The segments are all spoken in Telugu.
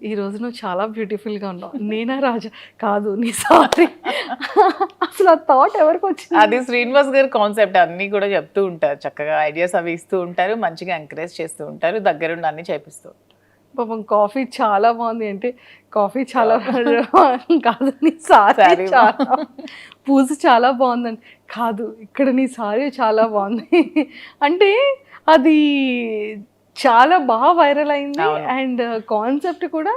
ఈ రోజు నువ్వు చాలా బ్యూటిఫుల్గా ఉన్నావు. నేనా రాజా? కాదు నీ సారీ. అసలు ఆ థాట్ ఎవరికి వచ్చింది? అది శ్రీనివాస్ గారి కాన్సెప్ట్. అన్ని కూడా చెప్తూ ఉంటారు, చక్కగా ఐడియాస్ అవి ఇస్తూ ఉంటారు, మంచిగా ఎంకరేజ్ చేస్తూ ఉంటారు, దగ్గరుండి అన్ని చేపిస్తూ ఉంటారు. పాపం కాఫీ చాలా బాగుంది అంటే కాఫీ చాలా కాదు నీ సారీ Saree చాలా పూజ చాలా బాగుందండి. కాదు ఇక్కడ నీ సారీ చాలా బాగుంది అంటే అది చాలా బాగా వైరల్ అయింది. అవును. అండ్ కాన్సెప్ట్ కూడా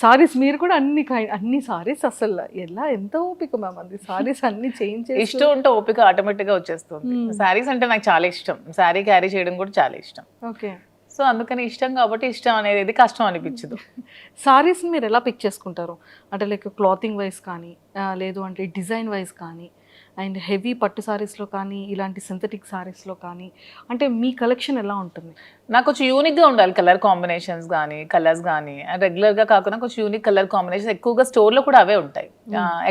సారీస్ మీరు కూడా అన్ని సారీస్ అసలు ఎలా ఎంత ఓపిక మ్యామ్ అది సారీస్ అన్ని చేంజ్ ఇష్టం ఉంటే ఓపిక ఆటోమేటిక్ గా వచ్చేస్తుంది. శారీస్ అంటే నాకు చాలా ఇష్టం, శారీ క్యారీ చేయడం కూడా చాలా ఇష్టం. ఓకే. సో అందుకని ఇష్టం కాబట్టి ఇష్టం అనేది కష్టం అనిపించదు. సారీస్ని మీరు ఎలా పిక్ చేసుకుంటారు? అంటే లైక్ క్లాతింగ్ వైజ్ కానీ లేదు అంటే డిజైన్ వైజ్ కానీ అండ్ హెవీ పట్టు సారీస్లో కానీ ఇలాంటి సింథటిక్ సారీస్లో కానీ అంటే మీ కలెక్షన్ ఎలా ఉంటుంది? నాకు కొంచెం యూనిక్గా ఉండాలి, కలర్ కాంబినేషన్స్ కానీ కలర్స్ కానీ రెగ్యులర్గా కాకుండా కొంచెం యూనిక్ కలర్ కాంబినేషన్స్ ఎక్కువగా స్టోర్లో కూడా అవే ఉంటాయి.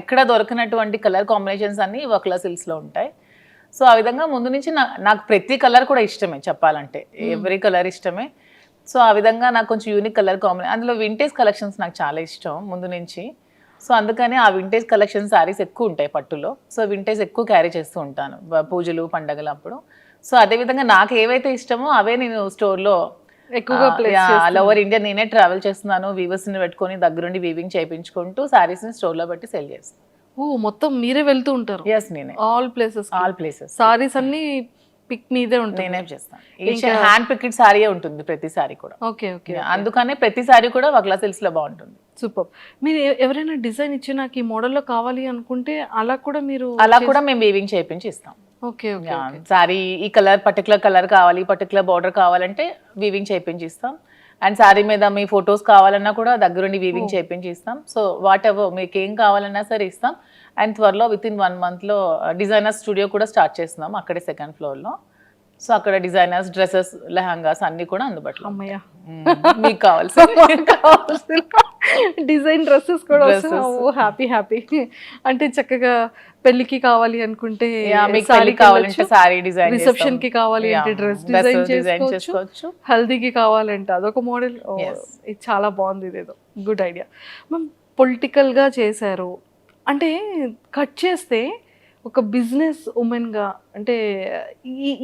ఎక్కడ దొరకనటువంటి కలర్ కాంబినేషన్స్ అన్ని వర్క్లా సిల్క్స్లో ఉంటాయి. సో ఆ విధంగా ముందు నుంచి నాకు ప్రతి కలర్ కూడా ఇష్టమే, చెప్పాలంటే ఎవ్రీ కలర్ ఇష్టమే. సో ఆ విధంగా నాకు కొంచెం యూనిక్ కలర్ కాంబినేషన్, అందులో వింటేజ్ కలెక్షన్స్ నాకు చాలా ఇష్టం ముందు నుంచి. సో అందుకని ఆ వింటేజ్ కలెక్షన్ శారీస్ ఎక్కువ ఉంటాయి పట్టులో. సో వింటేజ్ ఎక్కువ క్యారీ చేస్తూ ఉంటాను పూజలు పండగలు అప్పుడు. సో అదేవిధంగా నాకు ఏవైతే ఇష్టమో అవే నేను స్టోర్లో ఎక్కువగా ఆల్ ఓవర్ ఇండియా నేనే ట్రావెల్ చేస్తున్నాను, వీవర్స్ని పెట్టుకొని దగ్గరుండి వీవింగ్ చేయించుకుంటూ శారీస్ని స్టోర్లో పెట్టి సెల్ చేస్తాను. ఓ మొత్తం మీరే వెళ్తూ ఉంటారు? ఎస్, నేనే ఆల్ ప్లేసెస్ సారీస్ అన్ని పిక్ మీదే ఉంటాయి? నేనే చేస్తాను. హ్యాండ్ పికెట్ సారీ ఉంటుంది ప్రతి సారీ కూడా. Okay okay. అందుకనే ప్రతి సారీ కూడా వక్లా సిల్క్స్ లో బాగుంటుంది. సూపర్. మీరు ఎవరైనా డిజైన్ ఇచ్చి నాకు ఈ మోడల్లో కావాలి అనుకుంటే అలా కూడా మీరు మేము వీవింగ్ చేయించి ఇస్తాం. Okay okay. సారీ ఈ కలర్ పర్టికులర్ కలర్ కావాలి, పర్టికులర్ బార్డర్ కావాలంటే వీవింగ్ చేయించి ఇస్తాం. అండ్ సారీ మీద మీ ఫొటోస్ కావాలన్నా కూడా దగ్గరుండి వీవింగ్ చేయించి ఇస్తాం. సో వాట్ ఎవర్ మీకు ఏం కావాలన్నా సరే ఇస్తాం. అండ్ త్వరలో విత్ ఇన్ 1 monthలో డిజైనర్ స్టూడియో కూడా స్టార్ట్ చేస్తున్నాం అక్కడే 2nd floorలో. సో అక్కడ డిజైనర్స్ డ్రెస్సెస్ లెహంగాస్ అన్ని కూడా అందుబాటులో. అమ్మయ్య, మీకు కావాల్సిన డిజైన్ డ్రెస్సెస్ కూడా హ్యాపీ హ్యాపీ. అంటే చక్కగా పెళ్లికి కావాలి అనుకుంటే సారీ కావాలంటే సారీ డిజైన్, రిసెప్షన్ కి కావాలి అంటే డ్రెస్ డిజైన్ చేసుకోవచ్చు, హల్దీకి కావాలంటే అదొక మోడల్. ఇది చాలా బాగుంది, ఇదేదో గుడ్ ఐడియా. మ్యామ్ పొలిటికల్ గా చేశారు అంటే కట్ చేస్తే ఒక బిజినెస్ ఉమెన్గా అంటే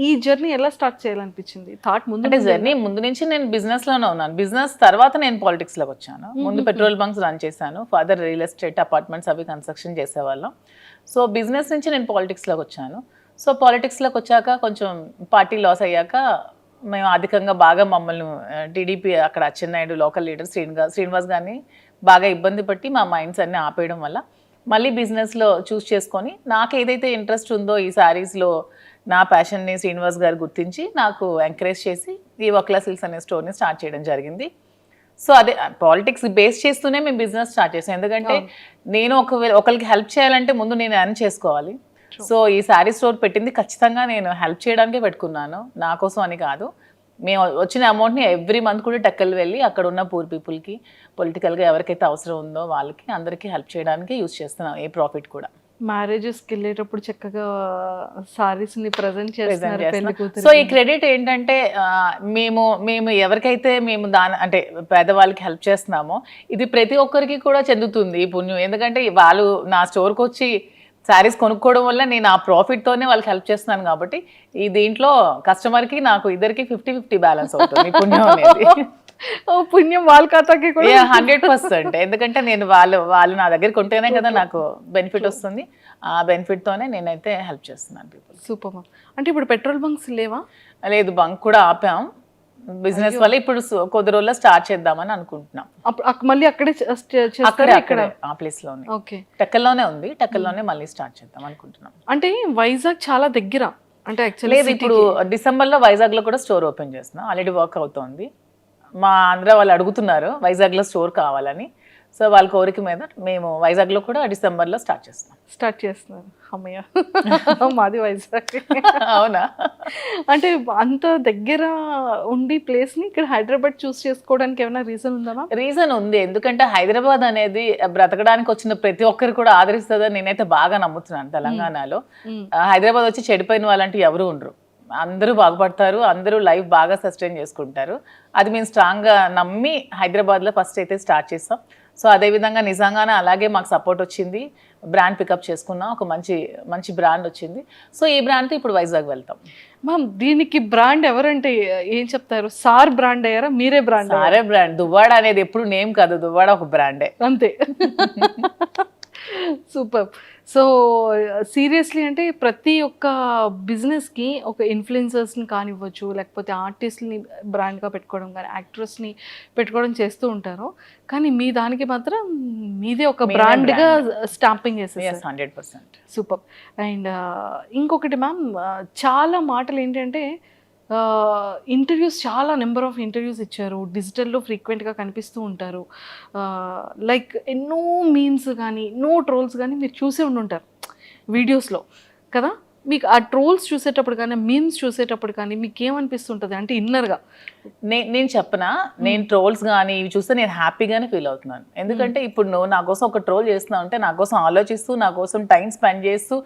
ఈ జర్నీ ఎలా స్టార్ట్ చేయాలనిపించింది? థాట్ ముందు అంటే జర్నీ ముందు నుంచి నేను బిజినెస్లోనే ఉన్నాను. బిజినెస్ తర్వాత నేను పాలిటిక్స్లోకి వచ్చాను. ముందు పెట్రోల్ బంక్స్ రన్ చేశాను, ఫాదర్ రియల్ ఎస్టేట్ అపార్ట్మెంట్స్ అవి కన్స్ట్రక్షన్ చేసేవాళ్ళం. సో బిజినెస్ నుంచి నేను పాలిటిక్స్లోకి వచ్చాను. సో పాలిటిక్స్లోకి వచ్చాక కొంచెం పార్టీ లాస్ అయ్యాక మేము అధికంగా బాగా మమ్మల్ని టీడీపీ అక్కడ అచ్చెన్నాయుడు లోకల్ లీడర్ శ్రీనివాస్ గారిని బాగా ఇబ్బంది పట్టి మా మైండ్స్ అన్ని ఆపేయడం వల్ల మళ్ళీ బిజినెస్లో చూస్ చేసుకొని నాకు ఏదైతే ఇంట్రెస్ట్ ఉందో ఈ శారీస్లో నా ప్యాషన్ని శ్రీనివాస్ గారు గుర్తించి నాకు ఎంకరేజ్ చేసి ఈ వక్లా సిల్క్స్ అనే స్టోర్ని స్టార్ట్ చేయడం జరిగింది. సో అదే పాలిటిక్స్ బేస్ చేస్తూనే మేము బిజినెస్ స్టార్ట్ చేసాం. ఎందుకంటే నేను ఒకరికి హెల్ప్ చేయాలంటే ముందు నేను ఎర్న్ చేసుకోవాలి. సో ఈ శారీ స్టోర్ పెట్టింది ఖచ్చితంగా నేను హెల్ప్ చేయడానికే పెట్టుకున్నాను, నా కోసం అని కాదు. మేము వచ్చిన అమౌంట్ని ఎవ్రీ మంత్ కూడా టెక్కలు వెళ్ళి అక్కడ ఉన్న పూర్ పీపుల్కి పొలిటికల్గా ఎవరికైతే అవసరం ఉందో వాళ్ళకి అందరికీ హెల్ప్ చేయడానికి యూజ్ చేస్తున్నాం ఏ ప్రాఫిట్ కూడా. మ్యారేజెస్కి వెళ్ళేటప్పుడు చక్కగా సారీస్ని ప్రజెంట్ చేస్తున్నారు. సో ఈ క్రెడిట్ ఏంటంటే మేము ఎవరికైతే మేము అంటే పేదవాళ్ళకి హెల్ప్ చేస్తున్నామో ఇది ప్రతి ఒక్కరికి కూడా చెందుతుంది ఈ పుణ్యం. ఎందుకంటే వాళ్ళు నా స్టోర్కి వచ్చి శారీస్ కొనుక్కోవడం వల్ల నేను ఆ ప్రాఫిట్తోనే వాళ్ళకి హెల్ప్ చేస్తున్నాను కాబట్టి ఈ దీంట్లో కస్టమర్కి నాకు ఇద్దరికి 50-50 బ్యాలెన్స్ అవుతుంది పుణ్యం అనేది. పుణ్యం వాళ్ళ ఖాతాకి కూడా 100%. ఎందుకంటే నేను వాళ్ళు నా దగ్గర కొంటేనే కదా నాకు బెనిఫిట్ వస్తుంది. ఆ బెనిఫిట్తోనే నేనైతే హెల్ప్ చేస్తున్నాను పీపుల్. Super ma'am. అంటే ఇప్పుడు పెట్రోల్ బంక్స్ లేవా? లేదు, బంక్ కూడా ఆపాం బిజినెస్ వల్ల. ఇప్పుడు కొద్ది రోజుల్లో స్టార్ట్ చేద్దామని అనుకుంటున్నాం. మళ్ళీ అక్కడే ఆ ప్లేస్ లోనే టెక్కల్లోనే ఉంది, టెక్కల్లోనే మళ్ళీ స్టార్ట్ చేద్దాం అనుకుంటున్నాం. అంటే వైజాగ్ చాలా దగ్గర అంటే లేదు, ఇప్పుడు డిసెంబర్లో వైజాగ్లో కూడా స్టోర్ ఓపెన్ చేస్తున్నాం, ఆల్రెడీ వర్క్ అవుతోంది. మా ఆంధ్ర వాళ్ళు అడుగుతున్నారు వైజాగ్లో స్టోర్ కావాలని. సో వాళ్ళ కోరిక మీద మేము వైజాగ్లో కూడా డిసెంబర్లో స్టార్ట్ చేస్తున్నాం. అమ్మయ్య, మాది వైజాగ్. అవునా? అంటే అంత దగ్గర ఉండి ప్లేస్ని ఇక్కడ హైదరాబాద్ చూస్ చేసుకోవడానికి ఏమైనా రీజన్ ఉందా? రీజన్ ఉంది, ఎందుకంటే హైదరాబాద్ అనేది బ్రతకడానికి వచ్చిన ప్రతి ఒక్కరు కూడా ఆదరిస్తుందని నేనైతే బాగా నమ్ముతున్నాను. తెలంగాణలో హైదరాబాద్ వచ్చి చెడిపోయిన వాళ్ళంటూ ఎవరు ఉండరు. అందరూ బాగుపడతారు, అందరూ లైఫ్ బాగా సస్టైన్ చేసుకుంటారు. అది మేము స్ట్రాంగ్గా నమ్మి హైదరాబాద్లో ఫస్ట్ అయితే స్టార్ట్ చేస్తాం. సో అదేవిధంగా నిజంగానే అలాగే మాకు సపోర్ట్ వచ్చింది, బ్రాండ్ పికప్ చేసుకున్నాం, ఒక మంచి బ్రాండ్ వచ్చింది. సో ఈ బ్రాండ్తో ఇప్పుడు వైజాగ్ వెళ్తాం. మ్యామ్ దీనికి బ్రాండ్ ఎవరంటే ఏం చెప్తారు? సార్ బ్రాండ్ అయ్యారా, మీరే బ్రాండ్? సారే బ్రాండ్. దువ్వాడ అనేది ఎప్పుడు నేమ్ కాదు, దువ్వాడ ఒక బ్రాండే అంతే. సూపర్. సో సీరియస్లీ అంటే ప్రతి ఒక్క బిజినెస్కి ఒక ఇన్ఫ్లుయెన్సర్స్ని కానివ్వచ్చు, లేకపోతే ఆర్టిస్ట్ని బ్రాండ్గా పెట్టుకోవడం కానీ, యాక్ట్రెస్ని పెట్టుకోవడం చేస్తూ ఉంటారు. కానీ మీ దానికి మాత్రం మీదే ఒక బ్రాండ్గా స్టాంపింగ్ చేసేసారు. 100%. సూపర్. అండ్ ఇంకొకటి మ్యామ్, చాలా మాటలు ఏంటంటే ఇంటర్వ్యూస్, చాలా నెంబర్ ఆఫ్ ఇంటర్వ్యూస్ ఇచ్చారు, డిజిటల్లో ఫ్రీక్వెంట్గా కనిపిస్తూ ఉంటారు. లైక్ ఎన్నో మీమ్స్ కానీ, ఎన్నో ట్రోల్స్ కానీ మీరు చూసే ఉండుంటారు వీడియోస్లో కదా. మీకు ఆ ట్రోల్స్ చూసేటప్పుడు కానీ, మీమ్స్ చూసేటప్పుడు కానీ మీకు ఏమనిపిస్తుంటుంది అంటే ఇన్నర్గా? నేను చెప్పనా, నేను ట్రోల్స్ కానీ ఇవి చూస్తే నేను హ్యాపీగానే ఫీల్ అవుతున్నాను. ఎందుకంటే ఇప్పుడు నువ్వు నా కోసం ఒక ట్రోల్ చేస్తున్నావు అంటే, నా కోసం ఆలోచిస్తూ, నా కోసం టైం స్పెండ్ చేస్తూ,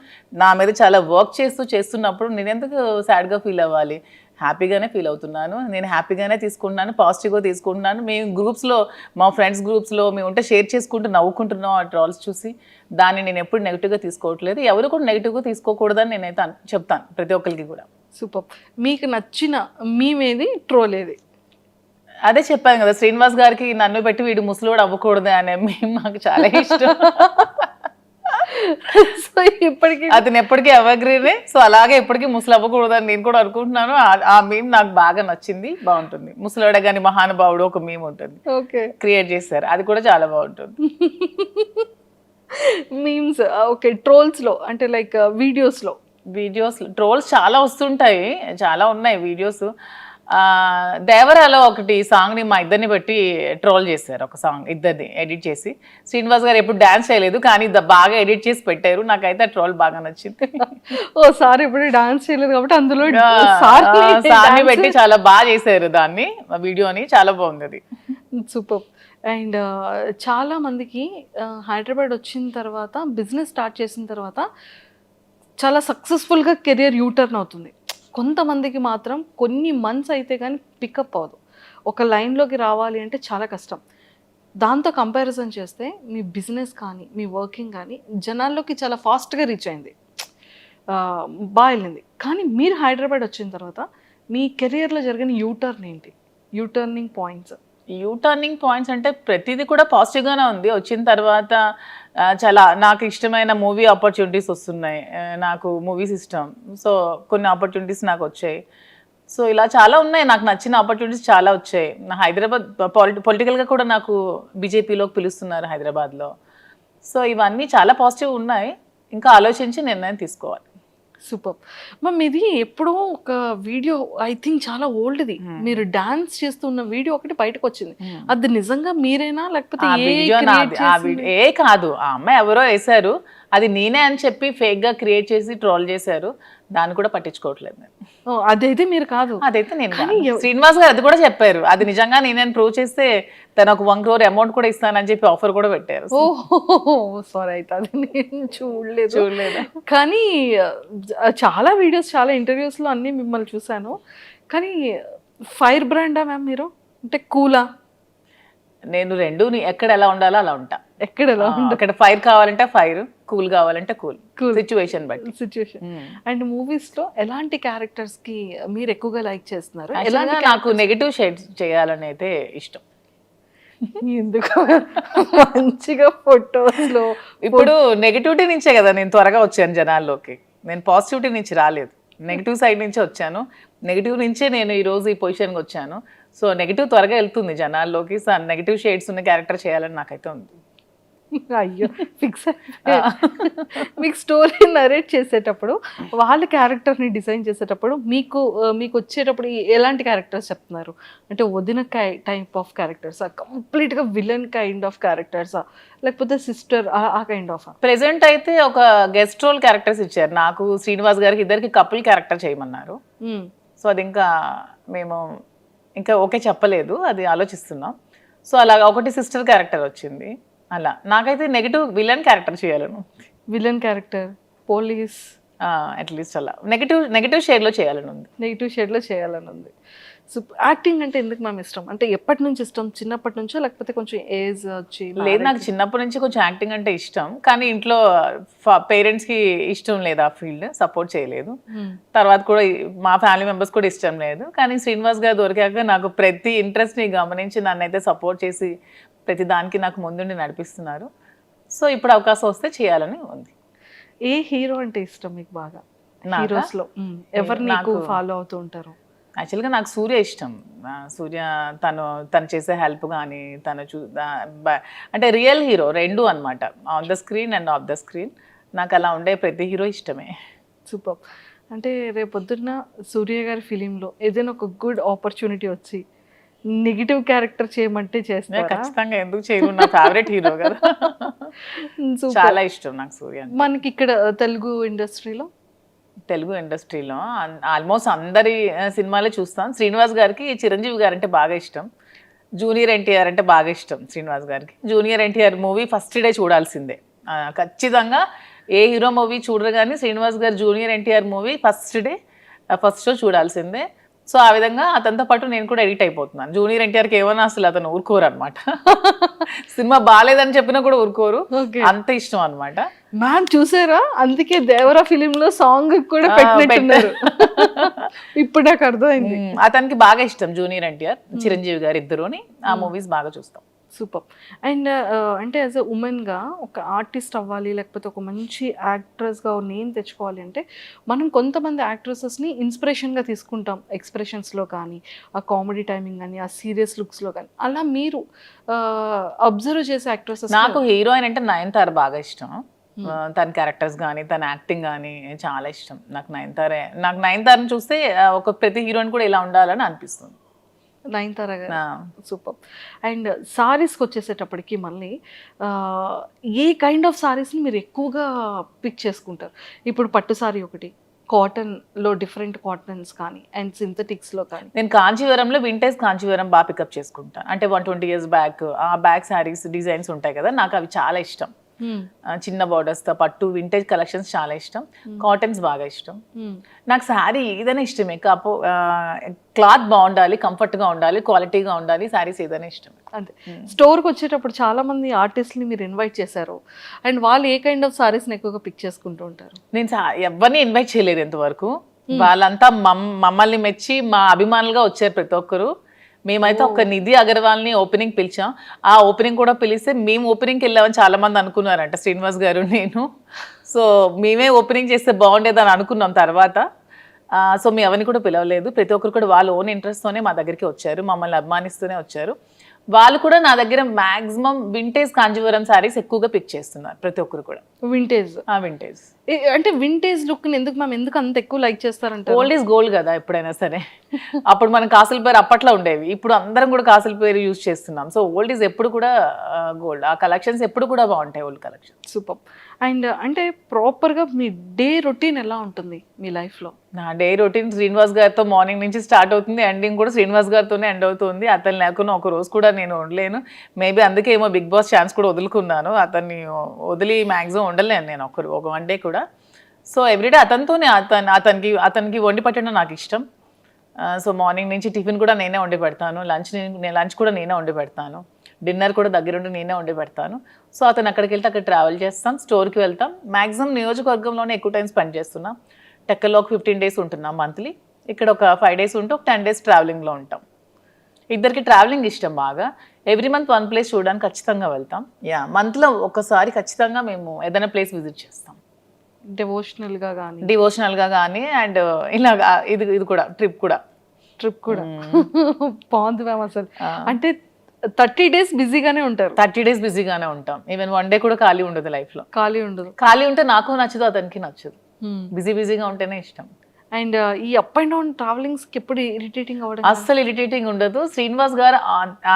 నా మీద చాలా వర్క్ చేస్తున్నప్పుడు నేను ఎందుకు సాడ్గా ఫీల్ అవ్వాలి? హ్యాపీగానే ఫీల్ అవుతున్నాను. నేను హ్యాపీగానే తీసుకుంటున్నాను, పాజిటివ్గా తీసుకుంటున్నాను. మేము గ్రూప్స్లో, మా ఫ్రెండ్స్ గ్రూప్స్లో మేము ఉంటే షేర్ చేసుకుంటూ నవ్వుకుంటున్నాం ఆ ట్రోల్స్ చూసి. దాన్ని నేను ఎప్పుడు నెగిటివ్గా తీసుకోవట్లేదు, ఎవరు కూడా నెగిటివ్గా తీసుకోకూడదని నేనైతే చెప్తాను ప్రతి ఒక్కరికి కూడా. సూపర్. మీకు నచ్చిన మీమేది, ట్రోల్ ఏది? అదే చెప్పాను కదా, శ్రీనివాస్ గారికి నన్ను పెట్టి వీడు ముసలోడు అవ్వకూడదు అనే మేము మాకు చాలా ఇష్టం. సో ఇప్పటికీ అతను ఎప్పటికీ ఎవగ్రీనే. సో అలాగే ఎప్పటికీ ముసలు అవ్వకూడదు అని నేను కూడా అనుకుంటున్నాను. ఆ మీమ్ నాకు బాగా నచ్చింది, బాగుంటుంది. ముసలోడే కానీ మహానుభావుడు ఒక మీమ్ ఉంటుంది, ఓకే, క్రియేట్ చేశారు, అది కూడా చాలా బాగుంటుంది. Memes okay. ట్రోల్స్లో అంటే లైక్ వీడియోస్లో ట్రోల్స్ చాలా వస్తుంటాయి, చాలా ఉన్నాయి వీడియోస్. దేవరాలో ఒకటి సాంగ్ని మా ఇద్దరిని బట్టి ట్రోల్ చేశారు, ఒక సాంగ్ ఇద్దరిని ఎడిట్ చేసి. శ్రీనివాస్ గారు ఎప్పుడు డాన్స్ చేయలేదు కానీ బాగా ఎడిట్ చేసి పెట్టారు, నాకైతే ఆ ట్రోల్ బాగా నచ్చింది. ఓ సార్ ఇప్పుడు డాన్స్ చేయలేదు కాబట్టి అందులో సార్ని పెట్టి చాలా బాగా చేశారు దాన్ని, వీడియోని, చాలా బాగుంది అది. సూపర్. అండ్ చాలా మందికి హైదరాబాద్ వచ్చిన తర్వాత, బిజినెస్ స్టార్ట్ చేసిన తర్వాత చాలా సక్సెస్ఫుల్గా కెరియర్ యూటర్న్ అవుతుంది. కొంతమందికి మాత్రం కొన్ని మంత్స్ అయితే కానీ పికప్ అవ్వదు. ఒక లైన్లోకి రావాలి అంటే చాలా కష్టం. దాంతో కంపారిజన్ చేస్తే మీ బిజినెస్ కానీ, మీ వర్కింగ్ కానీ జనాల్లోకి చాలా ఫాస్ట్గా రీచ్ అయింది, బాగా వెళ్ళింది. కానీ మీరు హైదరాబాద్ వచ్చిన తర్వాత మీ కెరియర్లో జరిగిన యూటర్న్ ఏంటి? యూటర్నింగ్ పాయింట్స్ అంటే ప్రతిదీ కూడా పాజిటివ్గానే ఉంది. వచ్చిన తర్వాత చాలా నాకు ఇష్టమైన మూవీ ఆపర్చునిటీస్ వస్తున్నాయి, నాకు మూవీస్ ఇష్టం. సో కొన్ని ఆపర్చునిటీస్ నాకు వచ్చాయి. సో ఇలా చాలా ఉన్నాయి, నాకు నచ్చిన ఆపర్చునిటీస్ చాలా వచ్చాయి. హైదరాబాద్ పొలిటికల్గా కూడా నాకు బీజేపీలోకి పిలుస్తున్నారు హైదరాబాద్లో. సో ఇవన్నీ చాలా పాజిటివ్ ఉన్నాయి, ఇంకా ఆలోచించి నిర్ణయం తీసుకోవాలి. Super ma'am. ఇది ఎప్పుడో ఒక వీడియో, ఐ థింక్ చాలా ఓల్డ్ది, మీరు డాన్స్ చేస్తున్న వీడియో ఒకటి బయటకు వచ్చింది. అది నిజంగా మీరేనా లేకపోతే ఏ కాదు, ఆ అమ్మాయి ఎవరో వేశారు, అది నేనే అని చెప్పి ఫేక్ గా క్రియేట్ చేసి ట్రోల్ చేశారు, దాన్ని కూడా పట్టించుకోవట్లేదు నేను. అదైతే మీరు కాదు, అదైతే నేను. శ్రీనివాస్ గారు అది కూడా చెప్పారు, అది నిజంగా నేనని ప్రూవ్ చేస్తే తను ఒక 1 crore అమౌంట్ కూడా ఇస్తానని చెప్పి ఆఫర్ కూడా పెట్టారు. ఓహో సారీ, అయితే అది నేను చూడలేదు. కానీ చాలా వీడియోస్, చాలా ఇంటర్వ్యూస్లో అన్నీ మిమ్మల్ని చూశాను. కానీ ఫైర్ బ్రాండా మ్యామ్ మీరు? అంటే కూలా? నేను రెండు, ఎక్కడ ఎలా ఉండాలో అలా ఉంటా. అక్కడ ఫైర్ కావాలంటే ఫైర్, కూల్ కావాలంటే కూల్, సిచ్యువేషన్ బట్టి. అండ్ మూవీస్ లో ఎలాంటి క్యారెక్టర్స్ కి మీరు ఎక్కువగా లైక్ చేస్తున్నారు? నాకు నెగటివ్ షేడ్స్ చేయాలని అయితే ఇష్టం. ఎందుకు? మంచిగా ఫొటోస్ లో ఇప్పుడు నెగటివిటీ నుంచే కదా నేను త్వరగా వచ్చాను జనాల్లోకి, నేను పాజిటివిటీ నుంచి రాలేదు, నెగిటివ్ సైడ్ నుంచే వచ్చాను. నెగిటివ్ నుంచే నేను ఈరోజు ఈ పొజిషన్కి వచ్చాను. సో నెగిటివ్ త్వరగా వెళ్తుంది జనాల్లోకి. సో నెగిటివ్ షేడ్స్ ఉన్న క్యారెక్టర్ చేయాలని నాకైతే ఉంది. అయ్యో ఫిక్స్. మీకు స్టోరీ నరేట్ చేసేటప్పుడు, వాళ్ళ క్యారెక్టర్ని డిజైన్ చేసేటప్పుడు మీకు వచ్చేటప్పుడు ఎలాంటి క్యారెక్టర్స్ చెప్తున్నారు? అంటే వదిన టైప్ ఆఫ్ క్యారెక్టర్సా, కంప్లీట్గా విలన్ కైండ్ ఆఫ్ క్యారెక్టర్సా, లేకపోతే సిస్టర్ ఆ కైండ్ ఆఫ్? ప్రెసెంట్ అయితే ఒక గెస్ట్ రోల్ క్యారెక్టర్స్ ఇచ్చారు నాకు, శ్రీనివాస్ గారికి ఇద్దరికి కపుల్ క్యారెక్టర్ చేయమన్నారు. సో అది ఇంకా మేము ఇంకా ఓకే చెప్పలేదు, అది ఆలోచిస్తున్నాం. సో అలాగా ఒకటి సిస్టర్ క్యారెక్టర్ వచ్చింది. అలా నాకైతే నెగిటివ్ విలన్ క్యారెక్టర్ చేయాలను. విలన్ క్యారెక్టర్, పోలీస్ అట్లీస్ట్ అలా నెగటివ్ షేడ్లో చేయాలని ఉంది. నెగిటివ్ షేడ్లో చేయాలని ఉంది. సో యాక్టింగ్ అంటే ఎందుకు మ్యామ్ ఇష్టం? అంటే ఎప్పటి నుంచి ఇష్టం? చిన్నప్పటి నుంచో లేకపోతే కొంచెం ఏజ్ వచ్చి? లేదు, నాకు చిన్నప్పటి నుంచి కొంచెం యాక్టింగ్ అంటే ఇష్టం, కానీ ఇంట్లో పేరెంట్స్కి ఇష్టం లేదు, ఆ ఫీల్డ్ సపోర్ట్ చేయలేదు. తర్వాత కూడా మా ఫ్యామిలీ మెంబర్స్ కూడా ఇష్టం లేదు. కానీ శ్రీనివాస్ గారు దొరికాక నాకు ప్రతి ఇంట్రెస్ట్ని గమనించి నన్ను అయితే సపోర్ట్ చేసి ప్రతి దానికి నాకు ముందుండి నడిపిస్తున్నారు. సో ఇప్పుడు అవకాశం వస్తే చేయాలని ఉంది. ఏ హీరో అంటే ఇష్టం మీకు బాగా? హీరోస్లో ఎవరు నాకు ఫాలో అవుతూ ఉంటారు? యాక్చువల్గా నాకు సూర్య ఇష్టం. సూర్య తను చేసే హెల్ప్ కానీ తను అంటే రియల్ హీరో రెండు అనమాట, on the screen and of the screen. నాకు అలా ఉండే ప్రతి హీరో ఇష్టమే. సూపర్. అంటే రేపొద్దున్న సూర్య గారి ఫిలింలో ఏదైనా ఒక గుడ్ ఆపర్చునిటీ వచ్చి నెగిటివ్ క్యారెక్టర్ చేయమంటే చేస్తారా? ఖచ్చితంగా, ఎందుకు చేయను, నా ఫేవరెట్ హీరో కదా. చాలా ఇష్టం నాకు సూర్య. మనకి ఇక్కడ తెలుగు ఇండస్ట్రీలో ఆల్మోస్ట్ అందరి సినిమాలే చూస్తాం. శ్రీనివాస్ గారికి చిరంజీవి గారు అంటే బాగా ఇష్టం, జూనియర్ ఎన్టీఆర్ అంటే బాగా ఇష్టం. శ్రీనివాస్ గారికి junior NTR movie first day చూడాల్సిందే, ఖచ్చితంగా. ఏ హీరో మూవీ చూడరు కానీ శ్రీనివాస్ గారు junior NTR movie first show చూడాల్సిందే. సో ఆ విధంగా అతనితో పాటు నేను కూడా ఎడిట్ అయిపోతున్నాను. జూనియర్ ఎన్టీఆర్కి ఏమన్నా అసలు అతను ఊరుకోరు అనమాట. సినిమా బాగాలేదని చెప్పినా కూడా ఊరుకోరు, అంత ఇష్టం అనమాట. మ్యామ్ చూసారా, అందుకే దేవరా ఫిలిం లో సాంగ్ కూడా పెట్టినట్టున్నారు. ఇప్పుడు నాకు అర్థమైంది. అతనికి బాగా ఇష్టం జూనియర్ ఎన్టీఆర్, చిరంజీవి గారు ఇద్దరుని. ఆ మూవీస్ బాగా చూస్తాం. సూపర్. అండ్ అంటే యాజ్ ఎ ఉమెన్గా ఒక ఆర్టిస్ట్ అవ్వాలి, లేకపోతే ఒక మంచి యాక్ట్రెస్గా నేమ్ తెచ్చుకోవాలి అంటే మనం కొంతమంది యాక్ట్రెసెస్ని ఇన్స్పిరేషన్గా తీసుకుంటాం, ఎక్స్ప్రెషన్స్లో కానీ, ఆ కామెడీ టైమింగ్ కానీ, ఆ సీరియస్ లుక్స్లో కానీ. అలా మీరు అబ్జర్వ్ చేసే యాక్ట్రెసెస్? నాకు హీరోయిన్ అంటే నయనతార బాగా ఇష్టం. తన క్యారెక్టర్స్ కానీ తన యాక్టింగ్ కానీ చాలా ఇష్టం. నాకు నయనతారని చూస్తే ఒక ప్రతి హీరోయిన్ కూడా ఇలా ఉండాలని అనిపిస్తుంది. నయనతార గారు సూపర్. అండ్ సారీస్కి వచ్చేసేటప్పటికి మళ్ళీ ఏ కైండ్ ఆఫ్ సారీస్ని మీరు ఎక్కువగా పిక్ చేసుకుంటారు? ఇప్పుడు పట్టు సారీ ఒకటి, కాటన్లో డిఫరెంట్ కాటన్స్ కానీ, అండ్ సింథటిక్స్లో కానీ. నేను కాంచీవరంలో వింటేజ్ కాంచీవరం బాగా పికప్ చేసుకుంటాను. అంటే 120 years బ్యాక్ ఆ బ్యాక్ శారీస్ డిజైన్స్ ఉంటాయి కదా, నాకు అవి చాలా ఇష్టం. చిన్న బార్డర్స్తో పట్టు వింటేజ్ కలెక్షన్స్ చాలా ఇష్టం. కాటన్స్ బాగా ఇష్టం. నాకు శారీ ఏదైనా ఇష్టమే, క్లాత్ బాగుండాలి, కంఫర్ట్గా ఉండాలి, క్వాలిటీగా ఉండాలి, శారీస్ ఏదైనా ఇష్టం. అంతే. స్టోర్కి వచ్చేటప్పుడు చాలా మంది ఆర్టిస్ట్ని మీరు ఇన్వైట్ చేశారు, అండ్ వాళ్ళు ఏ కైండ్ ఆఫ్ సారీస్ని ఎక్కువగా పిక్ చేసుకుంటూ ఉంటారు? నేను ఎవరిని ఇన్వైట్ చేయలేదు ఇంతవరకు. వాళ్ళంతా మమ్మల్ని మెచ్చి మా అభిమానులుగా వచ్చారు ప్రతి ఒక్కరు. మేమైతే ఒక నిధి అగర్వాల్ని ఓపెనింగ్ పిలిచాం. ఆ ఓపెనింగ్ కూడా పిలిస్తే మేము ఓపెనింగ్కి వెళ్ళామని చాలా మంది అనుకున్నారంట, శ్రీనివాస్ గారు నేను. సో మేమే ఓపెనింగ్ చేస్తే బాగుండేదని అనుకున్నాం తర్వాత. సో మేము ఎవరిని కూడా పిలవలేదు. ప్రతి ఒక్కరు కూడా వాళ్ళ ఓన్ ఇంట్రెస్ట్తోనే మా దగ్గరికి వచ్చారు, మమ్మల్ని అభిమానిస్తూనే వచ్చారు. వాళ్ళు కూడా నా దగ్గర మాక్సిమం వింటేజ్ కాంజీవరం శారీస్ ఎక్కువగా పిక్ చేస్తున్నారు ప్రతి ఒక్కరు కూడా. వింటేజ్ అంటే వింటేజ్ లుక్ ఎందుకు అంత ఎక్కువ లైక్ చేస్తారంటే? ఓల్డ్ ఈజ్ గోల్డ్ కదా ఎప్పుడైనా సరే. అప్పుడు మనం కాసుల పేరు అప్పట్లో ఉండేవి, ఇప్పుడు అందరం కూడా కాసుల పేరు యూజ్ చేస్తున్నాం. సో ఓల్డ్ ఈజ్ ఎప్పుడు కూడా గోల్డ్. ఆ కలెక్షన్స్ ఎప్పుడు కూడా బాగుంటాయి, ఓల్డ్ కలెక్షన్. సూపర్. అండ్ అంటే ప్రాపర్గా మీ డే రొటీన్ ఎలా ఉంటుంది మీ లైఫ్లో? నా డే రొటీన్ శ్రీనివాస్ గారితో మార్నింగ్ నుంచి స్టార్ట్ అవుతుంది, ఎండింగ్ కూడా శ్రీనివాస్ గారితోనే ఎండ్ అవుతుంది. అతను లేకుండా ఒక రోజు కూడా నేను ఉండలేను. మేబీ అందుకే ఏమో బిగ్ బాస్ ఛాన్స్ కూడా వదులుకున్నాను. అతన్ని వదిలి మ్యాక్సిమం ఉండలేను నేను ఒక వన్ డే కూడా. సో ఎవ్రీడే అతనితోనే, అతనికి వండి పెట్టడం నాకు ఇష్టం. సో మార్నింగ్ నుంచి టిఫిన్ కూడా నేనే వండి పెడతాను, లంచ్ కూడా నేనే వండి పెడతాను, డిన్నర్ కూడా దగ్గరుండి నేనే వండి పెడతాను. సో అతను అక్కడికి వెళ్తే అక్కడ ట్రావెల్ చేస్తాం, స్టోర్కి వెళ్తాం. మ్యాక్సిమం నియోజకవర్గంలోనే ఎక్కువ టైం స్పెండ్ చేస్తున్నాం. టెక్కల్లో ఒక 15 days ఉంటున్నాం మంత్లీ, ఇక్కడ ఒక 5 days ఉంటూ ఒక 10 days ట్రావెలింగ్లో ఉంటాం. ఇద్దరికి ట్రావెలింగ్ ఇష్టం బాగా. ఎవ్రీ మంత్ వన్ ప్లేస్ చూడడానికి ఖచ్చితంగా వెళ్తాం. మంత్లో ఒకసారి ఖచ్చితంగా మేము ఏదైనా ప్లేస్ విజిట్ చేస్తాం, డివోషనల్గా కానీ అండ్ ఇలా ఇది కూడా ట్రిప్ కూడా బాగుంది మ్యామ్. అసలు అంటే 30 days బిజీగానే ఉంటారు? 30 days బిజీగానే ఉంటాం. ఈవెన్ వన్ డే కూడా ఖాళీ ఉండదు లైఫ్లో. ఖాళీ ఉంటే నాకు నచ్చదు, అతనికి నచ్చదు. బిజీగా ఉంటేనే ఇష్టం. అండ్ ఈ అప్ అండ్ డౌన్ ట్రావెలింగ్స్కి ఎప్పుడు ఇరిటేటింగ్ అవ్వడం? అస్సలు ఇరిటేటింగ్ ఉండదు. శ్రీనివాస్ గారు